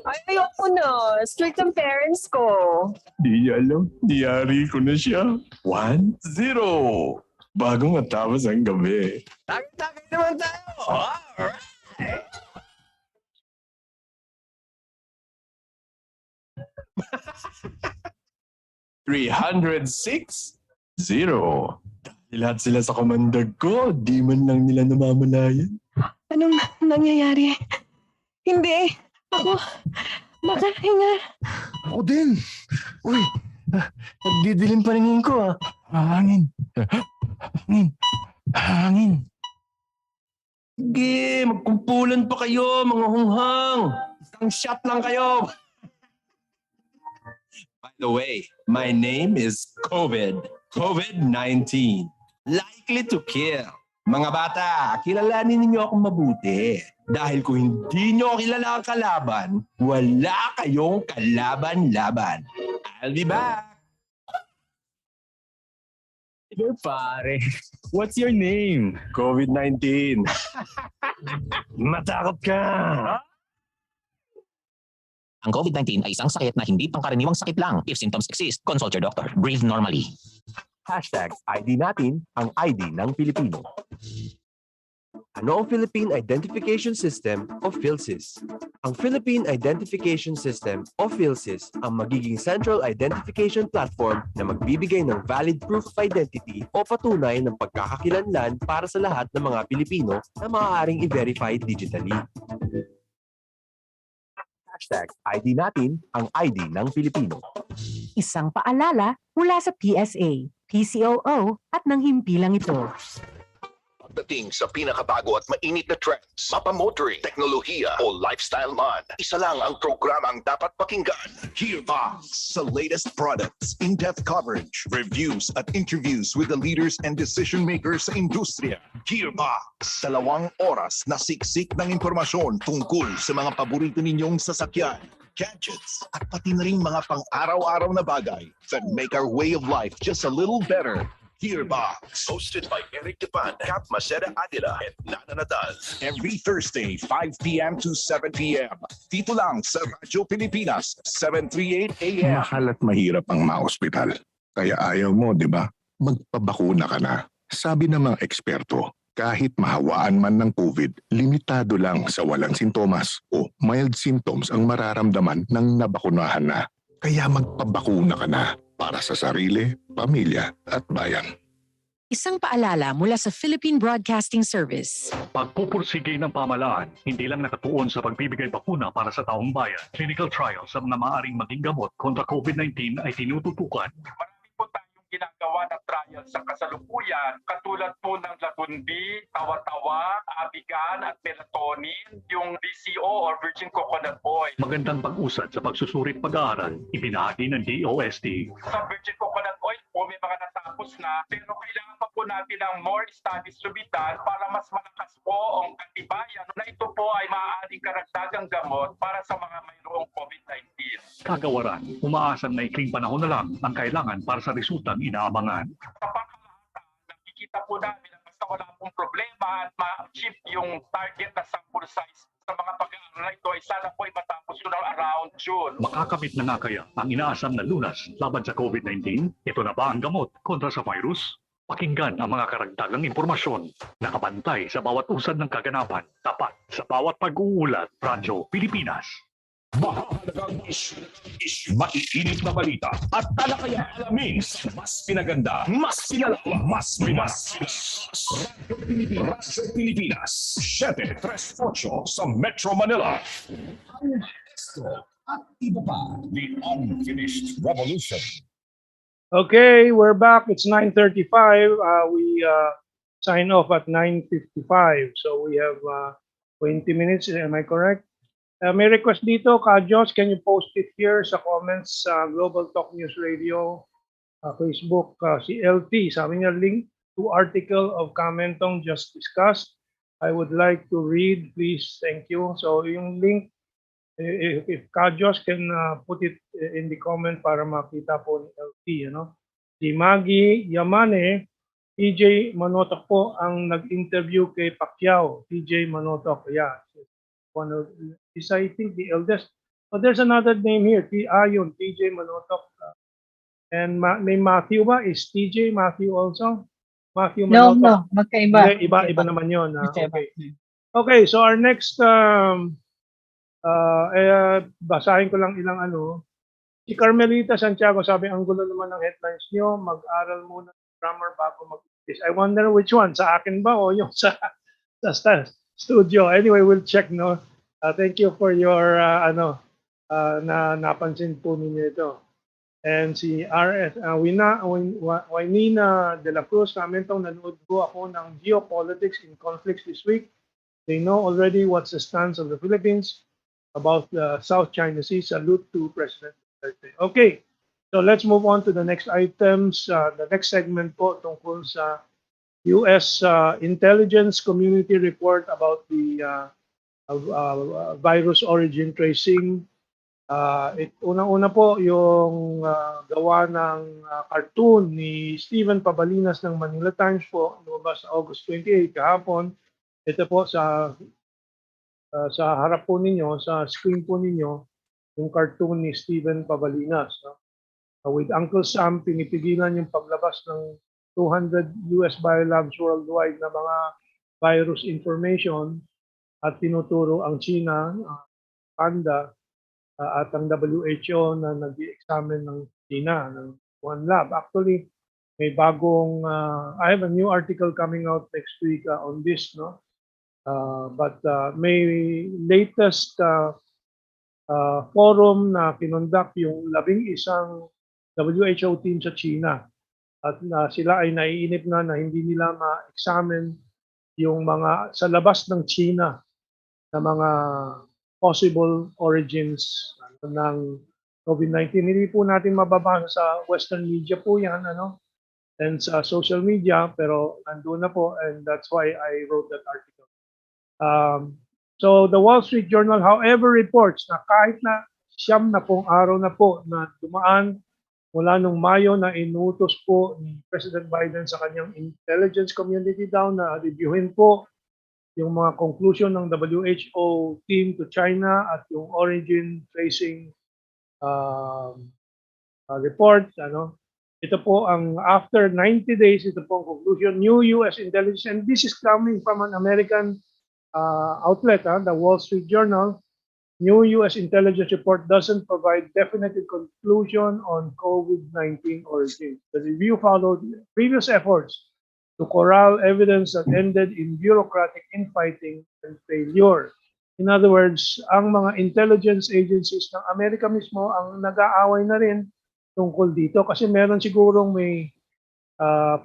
Ay, ayoko na. Strict ang parents ko. Di niya alam, niyari ko na siya. 1-0. Bago matapos ang gabi. Tagay-tagay naman tayo! Alright! $306-0. Lahat sila sa kamandag ko, di man lang nila namamalayan. Anong nangyayari? Hindi. Ako, makahinga. Ako din. Uy, nagdidilim paningin ko Hangin. Hangin. Sige, magkumpulan pa kayo, mga hunghang. Isang shot lang kayo. By the way, my name is COVID. COVID-19. Likely to kill. Mga bata, kilalanin ninyo akong mabuti. Dahil kung hindi nyo kilala ang kalaban, wala kayong kalaban-laban. I'll be back. Hey pare, what's your name? COVID-19. Matakot ka. Ang COVID-19 ay isang sakit na hindi pangkaraniwang sakit lang. If symptoms exist, consult your doctor. Breathe normally. Hashtag ID natin ang ID ng Pilipino. Ano ang Philippine Identification System o PhilSys? Ang Philippine Identification System o PhilSys ang magiging central identification platform na magbibigay ng valid proof of identity o patunay ng pagkakakilanlan para sa lahat ng mga Pilipino na maaaring i-verify digitally. Hashtag ID natin ang ID ng Pilipino. Isang paalala mula sa PSA, PCOO at ng himpilang ito. Pagdating sa pinakabago at mainit na trends, mapamotoring, teknolohiya o lifestyle man, isa lang ang programang dapat pakinggan. Gearbox, the latest products, in-depth coverage, reviews at interviews with the leaders and decision makers sa industriya. Gearbox, 2 oras na siksik ng impormasyon tungkol sa mga paborito ninyong sasakyan, gadgets, at pati na rin mga pang-araw-araw na bagay that make our way of life just a little better. Gearbox, hosted by Eric Depan, Cap Maceda Adila, and Nana Nadal. every Thursday, 5 p.m. to 7 p.m. Dito lang sa Radyo Pilipinas, 738 AM. Mahal at mahirap ang ma-hospital. Kaya ayaw mo, di ba? Magpabakuna ka na. Sabi ng mga eksperto, kahit mahawaan man ng COVID, limitado lang sa walang sintomas o mild symptoms ang mararamdaman ng nabakunahan na. Kaya magpabakuna ka na para sa sarili, pamilya at bayan. Isang paalala mula sa Philippine Broadcasting Service. Pagpupursige ng pamahalaan, hindi lang nakatuon sa pagbibigay bakuna para sa taong bayan. Clinical trials sa mga maaaring maging gamot kontra COVID-19 ay tinututukan. Marami po tayong ginagawa na trial sa kasalukuyan, katulad po ng lagundi, tawa-tawa, abigan at melatonin, yung VCO or virgin coconut oil. Magandang pag-usad sa pagsusurit pag-aaral, ibinahagi ng DOST. Sa virgin coconut oil po may mga natapos na, pero kailangan pa po natin ng more studies subitan para mas malakas po ang katibayan na ito po ay maaaring karagdagang gamot para sa mga mayroong COVID-19. Kagawaran, umaasang na ikling panahon na lang ang kailangan para sa resultang inaabangan. Sa pangkalahatan, nakikita po namin na basta wala pong problema at ma-achieve yung target na sample size sa mga pag-aaral na ito ay sana po ay matapos yun around June. Makakamit na nga kaya ang inaasam na lunas laban sa COVID-19? Ito na ba ang gamot kontra sa virus? Pakinggan ang mga karagdagang impormasyon. Nakabantay sa bawat usad ng kaganapan. Tapat sa bawat pag-uulat. Radyo Pilipinas. Mahalagang issue, maiinit na balita at talakaya alamin sa mas pinaganda, mas pinalawak, mas Radyo Pilipinas, 738 sa Metro Manila. Ang Extra at iba pa, the unfinished revolution. Okay, we're back. It's 9:35. We sign off at 9:55. So we have 20 minutes. Am I correct? May request dito, Kajos, can you post it here sa comments sa Global Talk News Radio, Facebook, si LT, sabi niya link to article of Mentong just discussed. I would like to read, please, thank you. So yung link, if Kajos can put it in the comment para makita po ni LT, Si Maggie Yamane, TJ Manotok po ang nag-interview kay PACQUIAO. TJ Manotok, yeah. One of is I think the eldest. But there's another name here, Ayun, TJ Manotok. And may Matthew ba? Is TJ Matthew also? Matthew Manotok? No, magkaiba. Iba naman yun. Okay. Okay, so our next, basahin ko lang ilang ano. Si Carmelita Santiago sabi, ang gulo naman ng headlines nyo, mag-aral muna ng grammar bago mag-English. I wonder which one, sa akin ba o yung sa studio? Anyway, we'll check, no? Thank you for your, napansin po ninyo ito. And si RS, Waynina de la Cruz, Mentong, nanood po ako ng Geopolitics in Conflicts this week. They know already what's the stance of the Philippines about the South China Sea. Salute to President Okay, so let's move on to the next items. The next segment po tungkol sa US intelligence community report about the virus origin tracing. Unang-una po yung gawa ng cartoon ni Steven Pabalinas ng Manila Times po, lumabas sa August 28 kahapon. Ito po sa harap po ninyo, sa screen po ninyo, yung cartoon ni Steven Pabalinas. No? With Uncle Sam, pinipigilan yung paglabas ng 200 US biolabs worldwide na mga virus information at tinuturo ang China, Panda, at ang WHO na nag-i-examine ng China, ng one lab. Actually, may bagong, I have a new article coming out next week on this, no? But may latest forum na kinonduct yung 11 WHO team sa China. At sila ay naiinip na hindi nila ma-examine yung mga sa labas ng China na mga possible origins ng COVID-19. Hindi po natin mababasa sa Western media po yan, and sa social media, pero nandun na po, and that's why I wrote that article. So the Wall Street Journal, however, reports na kahit na 9 na pong araw na po na dumaan mula nung Mayo na inutos po ni President Biden sa kanyang intelligence community daw na reviewin po yung mga conclusion ng WHO team to China at yung origin tracing report. Ito po ang after 90 days, ito po ang conclusion, new US intelligence, and this is coming from an American outlet, the Wall Street Journal. New US intelligence report doesn't provide definitive conclusion on COVID-19 origin. The review followed previous efforts to corral evidence that ended in bureaucratic infighting and failure. In other words, ang mga intelligence agencies ng Amerika mismo ang nag-aaway na rin tungkol dito kasi meron sigurong may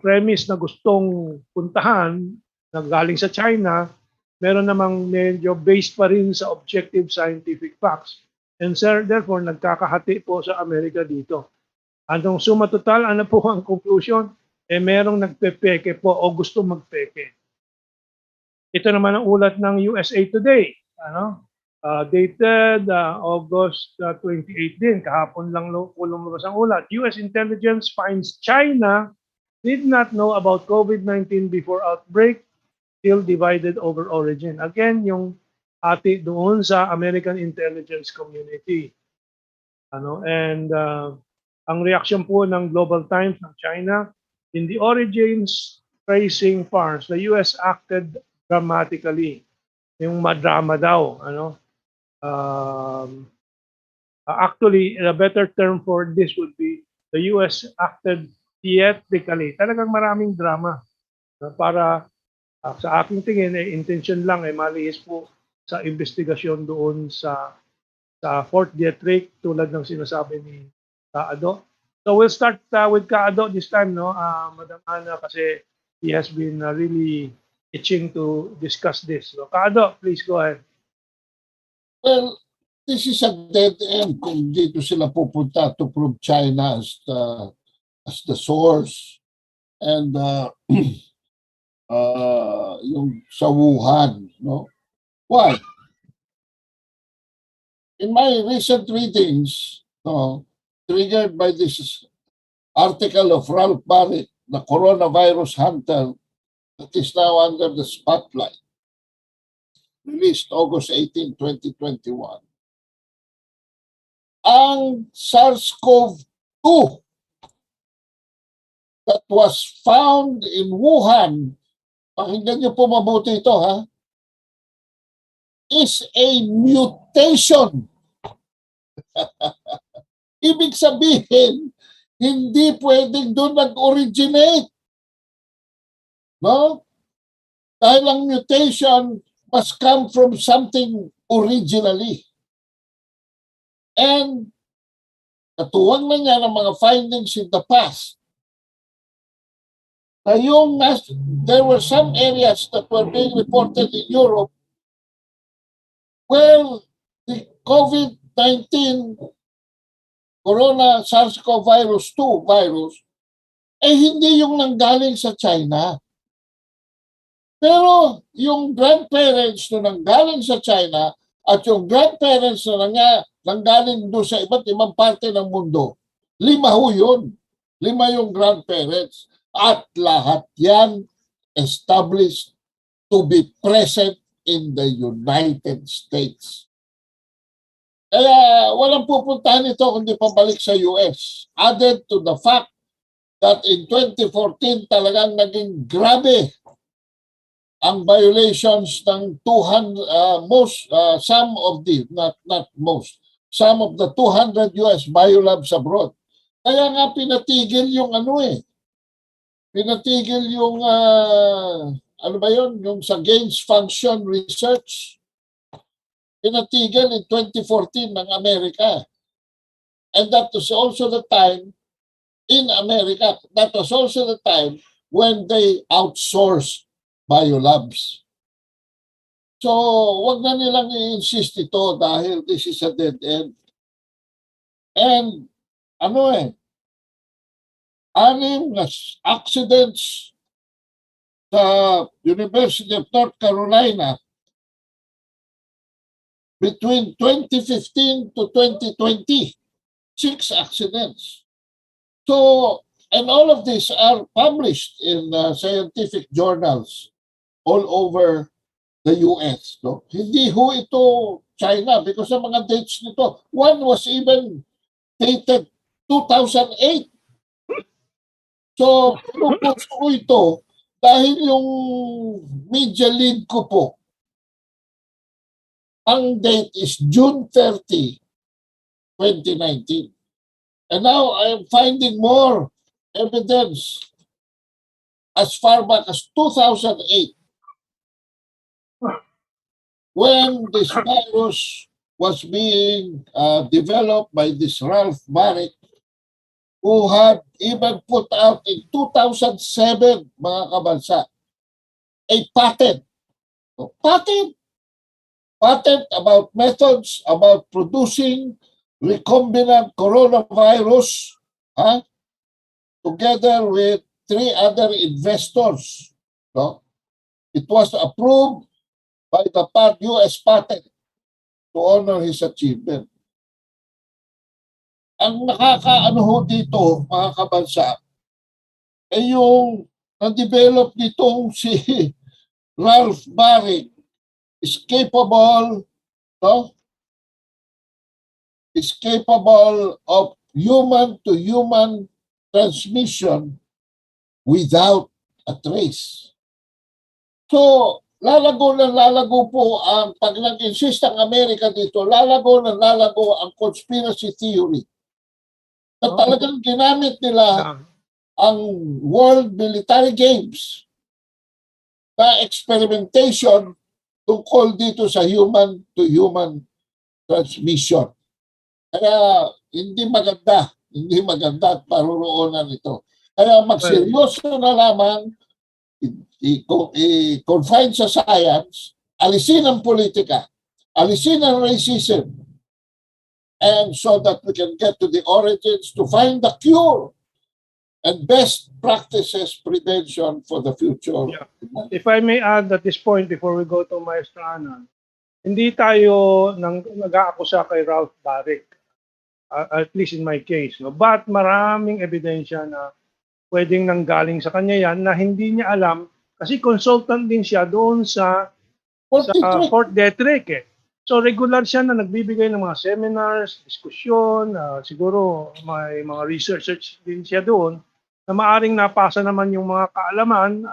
premise na gustong puntahan na galing sa China, meron namang medyo based pa rin sa objective scientific facts. And therefore, nagkakahati po sa Amerika dito. Anong suma total, ano po ang conclusion? Merong nagpepeke po o gusto magpeke. Ito naman ang ulat ng USA Today. Dated August 28 din. Kahapon lang lumabas ang ulat. US intelligence finds China did not know about COVID-19 before outbreak, still divided over origin. Again, yung ati doon sa American intelligence community. And ang reaction po ng Global Times ng China, in the origins tracing farms, the US acted dramatically. Yung madrama daw. Actually, a better term for this would be the US acted theatrically. Talagang maraming drama para sa aking tingin, intention lang malihis po sa investigasyon doon sa Fort Detrick tulad ng sinasabi ni Kaado. So we'll start with Kaado this time, Madam Ana, kasi he has been really itching to discuss this. So Kaado, please go ahead. Well, this is a dead end kung dito sila pupunta to prove China as the source and yung sa Wuhan, no? Why? In my recent readings, triggered by this article of Ralph Barrett, the coronavirus hunter that is now under the spotlight, released August 18, 2021. Ang SARS-CoV-2 that was found in Wuhan, pakinggan niyo po mabuti ito, is a mutation. Ibig sabihin, hindi pwedeng doon nag-originate. No? Dahil ang mutation must come from something originally. And natuwang na niya ng mga findings in the past. There were some areas that were being reported in Europe where the COVID-19 Corona SARS-CoV-2 virus, hindi yung nanggaling sa China. Pero yung grandparents na nanggaling sa China at yung grandparents na nanggaling doon sa iba't ibang parte ng mundo, 5 ho yun. 5 yung grandparents. At lahat yan established to be present in the United States. Kaya walang pupuntahan ito kundi pabalik sa US. Added to the fact that in 2014 talagang naging grabe ang violations ng 200 some of the some of the 200 US biolabs abroad. Kaya nga pinatigil yung pinatigil yung yung sa gains function research. Pinatigil in 2014 ng Amerika. And that was also the time in America, that was also the time when they outsourced biolabs. So, wag na nilang i-insist ito dahil this is a dead end. And, 6 na accidents sa University of North Carolina between 2015 to 2020. 6 accidents. So, and all of these are published in scientific journals all over the US. No? Hindi ho ito China because sa mga dates nito, one was even dated 2008. So, pinupost ko ito dahil yung media lead ko po, ang date is June 30, 2019. And now I am finding more evidence as far back as 2008 when this virus was being developed by this Ralph Barrett, who had even put out in 2007, mga kabansa, a patent. Patent about methods about producing recombinant coronavirus together with 3 other investors. No? It was approved by the US patent to honor his achievement. Ang nakakaano ho dito, mga kabansa, yung na-develop nitong si Ralph Barrett is capable, no? Is capable of human-to-human transmission without a trace. So, lalago po ang, pag nag-insist ang Amerika dito, lalago ang conspiracy theory. Na talagang ginamit nila ang World Military Games na experimentation tungkol dito sa human-to-human transmission. Kaya hindi maganda at paruroonan ito. Kaya magseryoso na lamang, i-confine sa science, alisin ang politika, alisin ang racism, and so that we can get to the origins to find the cure and best practices prevention for the future. Yeah. If I may add at this point before we go to Maestro Ana, hindi tayo nag-aakusa kay Ralph Barrett, at least in my case. No? But maraming ebidensya na pwedeng nanggaling sa kanya yan na hindi niya alam kasi consultant din siya doon sa Fort Detrick. So regular siya na nagbibigay ng mga seminars, diskusyon, siguro may mga research din siya doon na maaring napasa naman yung mga kaalaman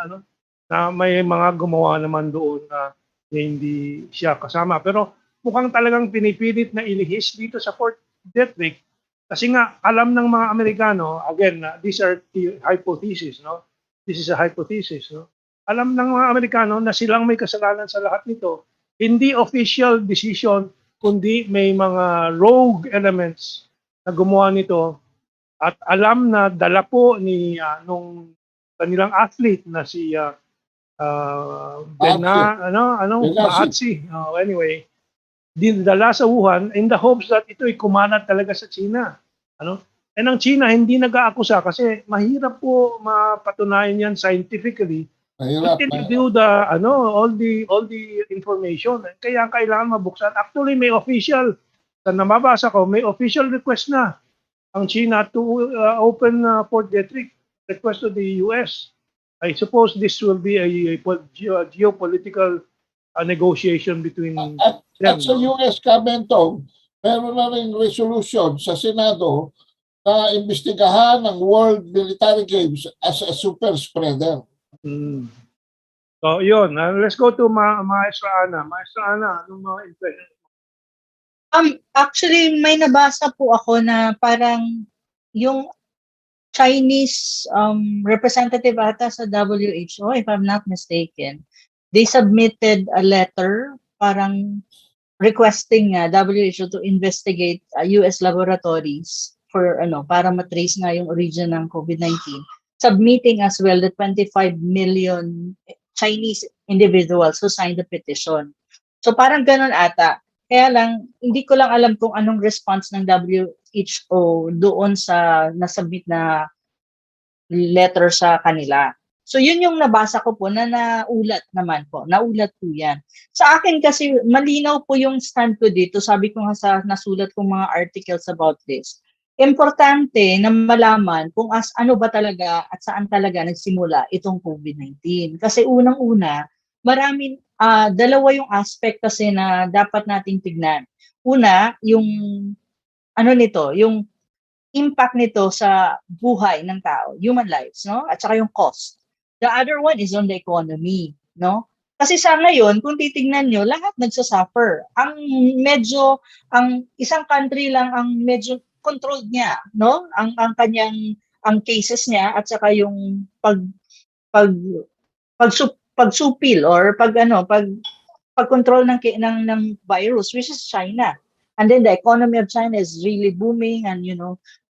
na may mga gumawa naman doon na hindi siya kasama. Pero mukhang talagang pinipilit na ilihis dito sa Fort Detrick kasi nga alam ng mga Amerikano, again, these are hypotheses, no? This is a hypothesis, no? Alam ng mga Amerikano na silang may kasalanan sa lahat nito. Hindi official decision, kundi may mga rogue elements na gumawa nito at alam na dala po ni nung kanilang athlete na si Baatsi. Anyway, dinadala sa Wuhan in the hopes that ito'y kumalat talaga sa China. Ano? And ang China hindi nag-aakusa kasi mahirap po mapatunayan yan scientifically Mahirap, until you mahirap. do the all the information. Kaya kailangan mabuksan. Actually may official sa nababasa ko, may official request na ang China to open Fort Detrick, request to the US. I suppose this will be a geopolitical negotiation between them. At sa US Mentong, meron na rin resolution sa Senado na imbestigahan ang World Military Games as a super spreader. So yun, let's go to Maestra Ana. Maestra Ana, anong mga impression? Actually, may nabasa po ako na parang yung Chinese representative ata sa WHO, if I'm not mistaken, they submitted a letter parang requesting WHO to investigate US laboratories for para matrace nga yung origin ng COVID-19, submitting as well the 25 million Chinese individuals who signed the petition. So parang ganun ata. Kaya lang, hindi ko lang alam kung anong response ng WHO doon sa nasubmit na letter sa kanila. So yun yung nabasa ko po na naulat naman po. Naulat po yan. Sa akin kasi malinaw po yung stand ko dito. Sabi ko nga sa nasulat kong mga articles about this. Importante na malaman kung ano ba talaga at saan talaga nagsimula itong COVID-19. Kasi unang-una, dalawa yung aspect kasi na dapat nating tignan. Una, yung yung impact nito sa buhay ng tao, human lives, no? At saka yung cost. The other one is on the economy, no? Kasi sa ngayon, kung titingnan nyo, lahat nagsasuffer. Ang isang country lang ang medyo controlled niya, no? Ang cases niya at saka yung pagsupil or pag-control ng virus, which is China. And then the economy of China is really booming and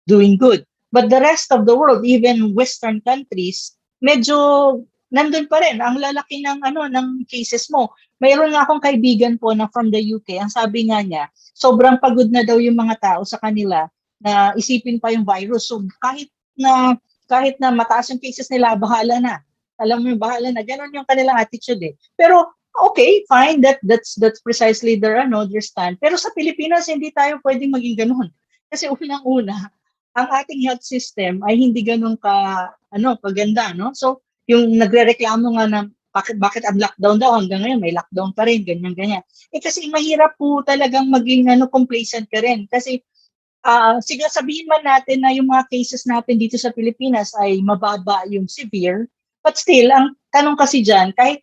doing good. But the rest of the world, even Western countries, medyo nandun pa rin ang lalaki ng cases mo. Mayroon nga akong kaibigan po na from the UK, ang sabi nga niya, sobrang pagod na daw yung mga tao sa kanila na isipin pa yung virus. So kahit na mataas yung cases nila, bahala na. Alam mo yung bahala na. Ganon yung kanilang attitude eh. Pero okay, fine, that's precisely their stand. Pero sa Pilipinas hindi tayo pwedeng maging ganoon. Kasi unang-una, ang ating health system ay hindi ganoon kaganda, no? So, yung nagrereklamo nga na bakit ang lockdown daw hanggang ngayon may lockdown pa rin, ganyan. Kasi mahirap po talagang maging complacent ka rin kasi sige sabihin man natin na yung mga cases natin dito sa Pilipinas ay mababa yung severe, but still ang tanong kasi diyan kahit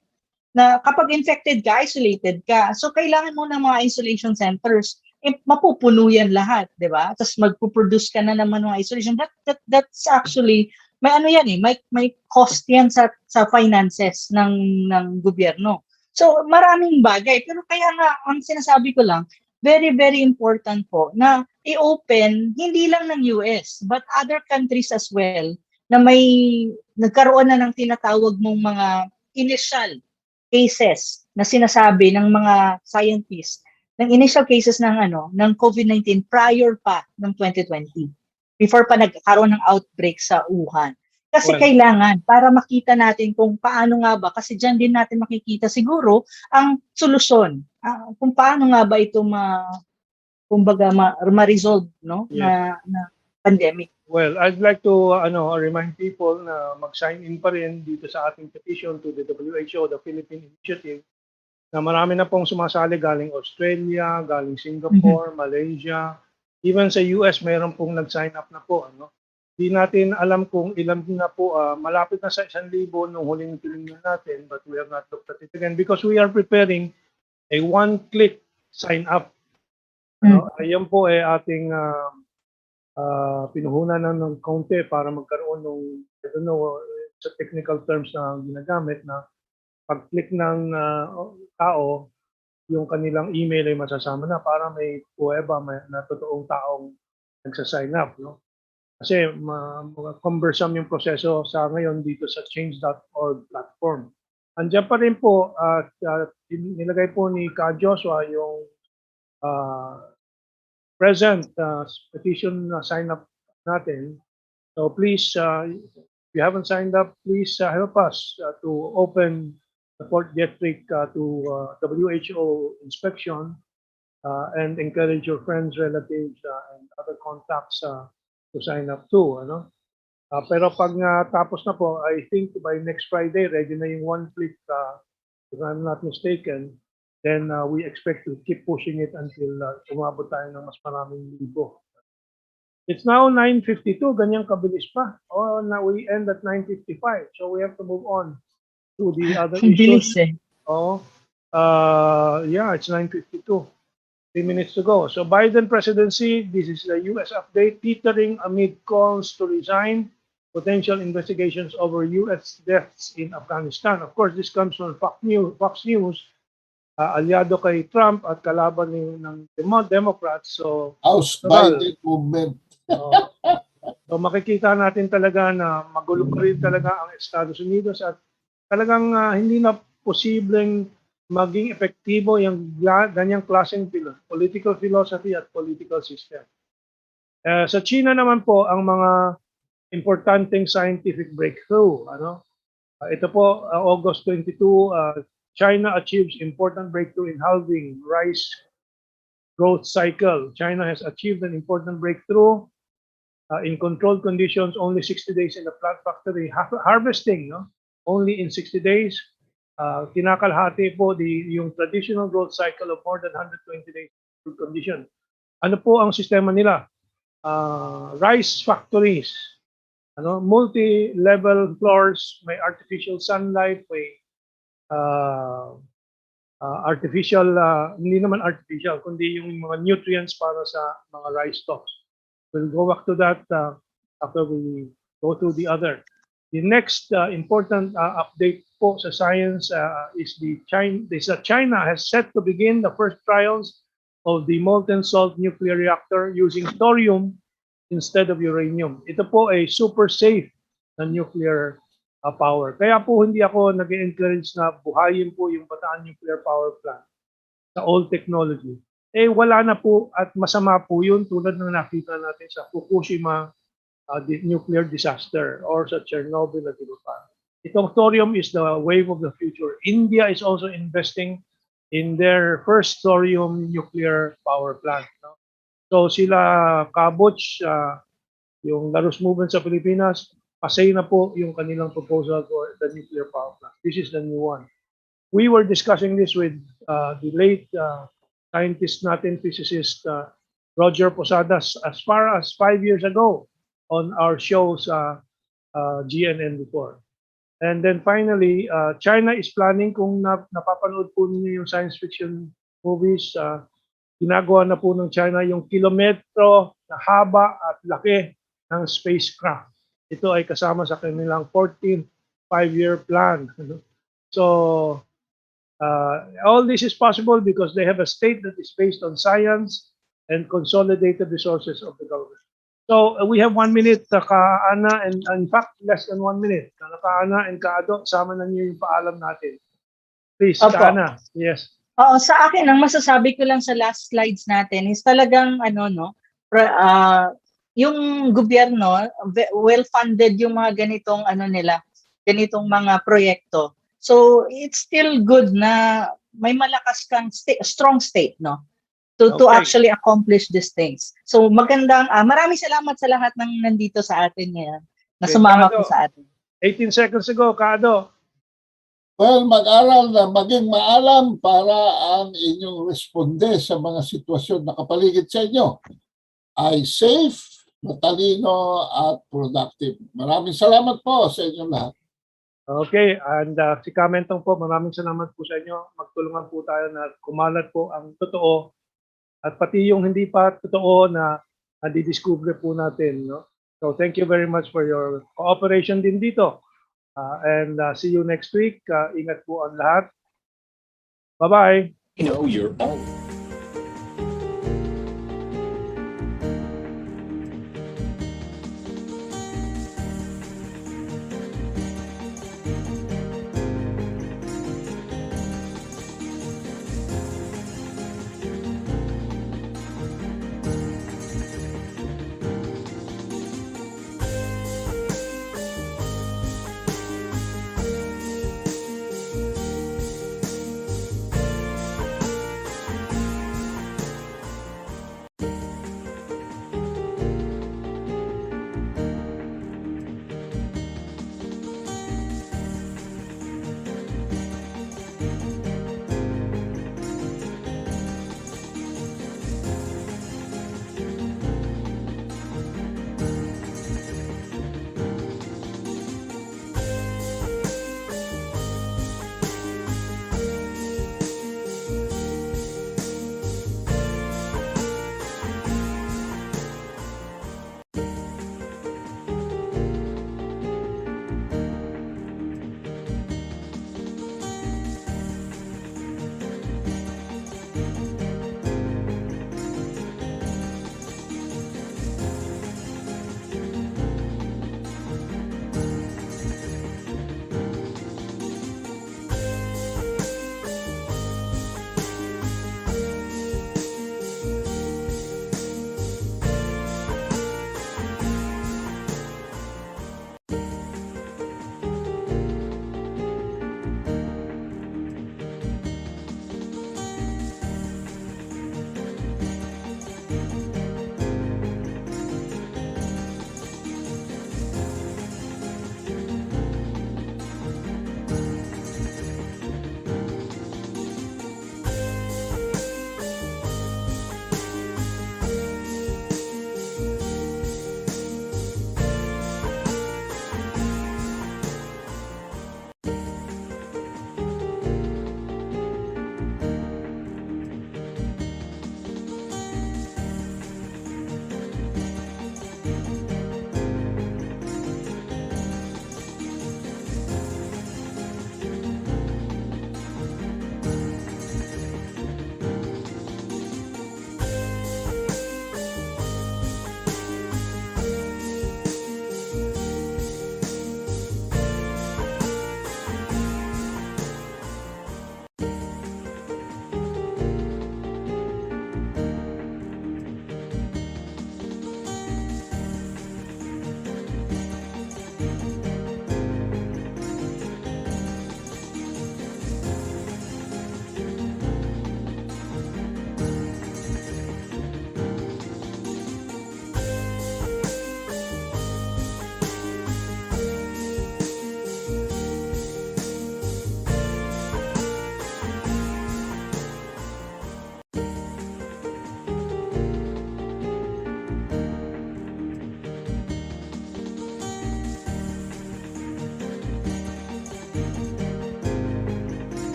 na kapag infected ka, isolated ka. So, kailangan mo ng mga isolation centers. Mapupuno yan lahat, di ba? Tapos magpuproduce ka na naman ng isolation. That's actually, may cost yan sa finances ng gobyerno. So, maraming bagay. Pero kaya nga, ang sinasabi ko lang, very, very important po na i-open, hindi lang ng US, but other countries as well, na may nagkaroon na ng tinatawag mong mga initial cases na sinasabi ng mga scientists, ng initial cases ng COVID-19 prior pa ng 2020, before pa nagkaroon ng outbreak sa Wuhan. Kasi kailangan para makita natin kung paano nga ba, kasi diyan din natin makikita siguro ang solusyon. Kung paano nga ba ito ma-resolve, no? Yes. na pandemic. Well, I'd like to remind people na mag-sign in pa rin dito sa ating petition to the WHO, the Philippine Initiative, na marami na pong sumasali galing Australia, galing Singapore, Malaysia, even sa US mayroon pong nag-sign up na po. Di natin alam kung ilan na po, malapit na sa 1,000 nung huling tinignan natin, but we have not looked at it again because we are preparing a one-click sign up. Ayan po ating pinuhunan ng kaunti para magkaroon ng, I don't know, sa technical terms na ginagamit na pag-click ng tao, yung kanilang email ay masasama na para may pruweba na totoong taong nagsasign up. No? Kasi cumbersome yung proseso sa ngayon dito sa change.org platform. Andiyan pa rin po, nilagay po ni Ka Joshua yung present petition sign up natin. So please, if you haven't signed up, please help us to open the Fort Detrick to WHO inspection and encourage your friends, relatives, and other contacts to sign up too. Ano? Pero pag tapos na po, I think by next Friday, ready na yung one click, if I'm not mistaken, then we expect to keep pushing it until umabot tayo ng mas maraming libo. It's now 9:52, ganyang kabilis pa. Oh, now we end at 9:55, so we have to move on to the other issues. Oh, yeah, it's 9:52. 3 minutes to go. So Biden presidency, this is the U.S. update, teetering amid calls to resign, potential investigations over U.S. deaths in Afghanistan. Of course, this comes from Fox News, aliado kay Trump at kalaban ng Democrats. So House Biden movement. So makikita natin talaga na magulo pa rin talaga ang Estados Unidos at talagang hindi na posibleng maging epektibo yung ganyang klaseng political philosophy at political system. Sa China naman po ang mga importanteng scientific breakthrough. Ito po, August 22, China achieves important breakthrough in halving rice growth cycle. China has achieved an important breakthrough in controlled conditions, only 60 days in the plant factory. Harvesting, only in 60 days. Kinakalahati po yung traditional growth cycle of more than 120 days in condition. Ano po ang sistema nila? Rice factories, multi-level floors, may artificial sunlight, may artificial, hindi naman artificial, kundi yung mga nutrients para sa mga rice stalks. We'll go back to that after we go through the other. The next important update po sa science is China has set to begin the first trials of the molten salt nuclear reactor using thorium instead of uranium. Ito po ay super safe na nuclear power. Kaya po hindi ako nag-encourage na buhayin po yung Bataan Nuclear Power Plant sa old technology. Wala na po at masama po yun tulad ng nakita natin sa Fukushima nuclear disaster or sa Chernobyl at iba pa. Itong thorium is the wave of the future. India is also investing in their first thorium nuclear power plant. So sila Kabuch, yung Larus Movement sa Pilipinas, pasay na po yung kanilang proposal for the nuclear power plant. This is the new one. We were discussing this with the late scientist natin, physicist Roger Posadas, as far as 5 years ago on our shows GNN before. And then finally, China is planning, kung napapanood po ninyo yung science fiction movies, ginagawa na po ng China yung kilometro na haba at laki ng spacecraft. Ito ay kasama sa kanilang 14th five-year plan. So, all this is possible because they have a state that is based on science and consolidated resources of the government. So we have 1 minute, Ka-Ana, and in fact, less than 1 minute. Ka-Ana and Ka-Ado, sama na niyo yung paalam natin. Please, Ka-Ana. Yes. Oo, sa akin, ang masasabi ko lang sa last slides natin is talagang yung gobyerno, well-funded yung mga ganitong ganitong mga proyekto. So it's still good na may malakas kang strong state, to actually accomplish these things. So magandang maraming salamat sa lahat ng nandito sa atin ngayon na sumama po sa atin. 18 seconds ago, Kado. Well, mag-aral na maging maalam para ang inyong responde sa mga sitwasyon na kapaligid sa inyo ay safe, matalino at productive. Maraming salamat po sa inyong lahat. Okay, and si Mentong po, maraming salamat po sa inyo. Magtulungan po tayo na kumalat po ang totoo at pati yung hindi pa totoo na nadidiscover po natin. So thank you very much for your cooperation din dito. And see you next week. Ingat po ang lahat. Bye-bye. Know your own.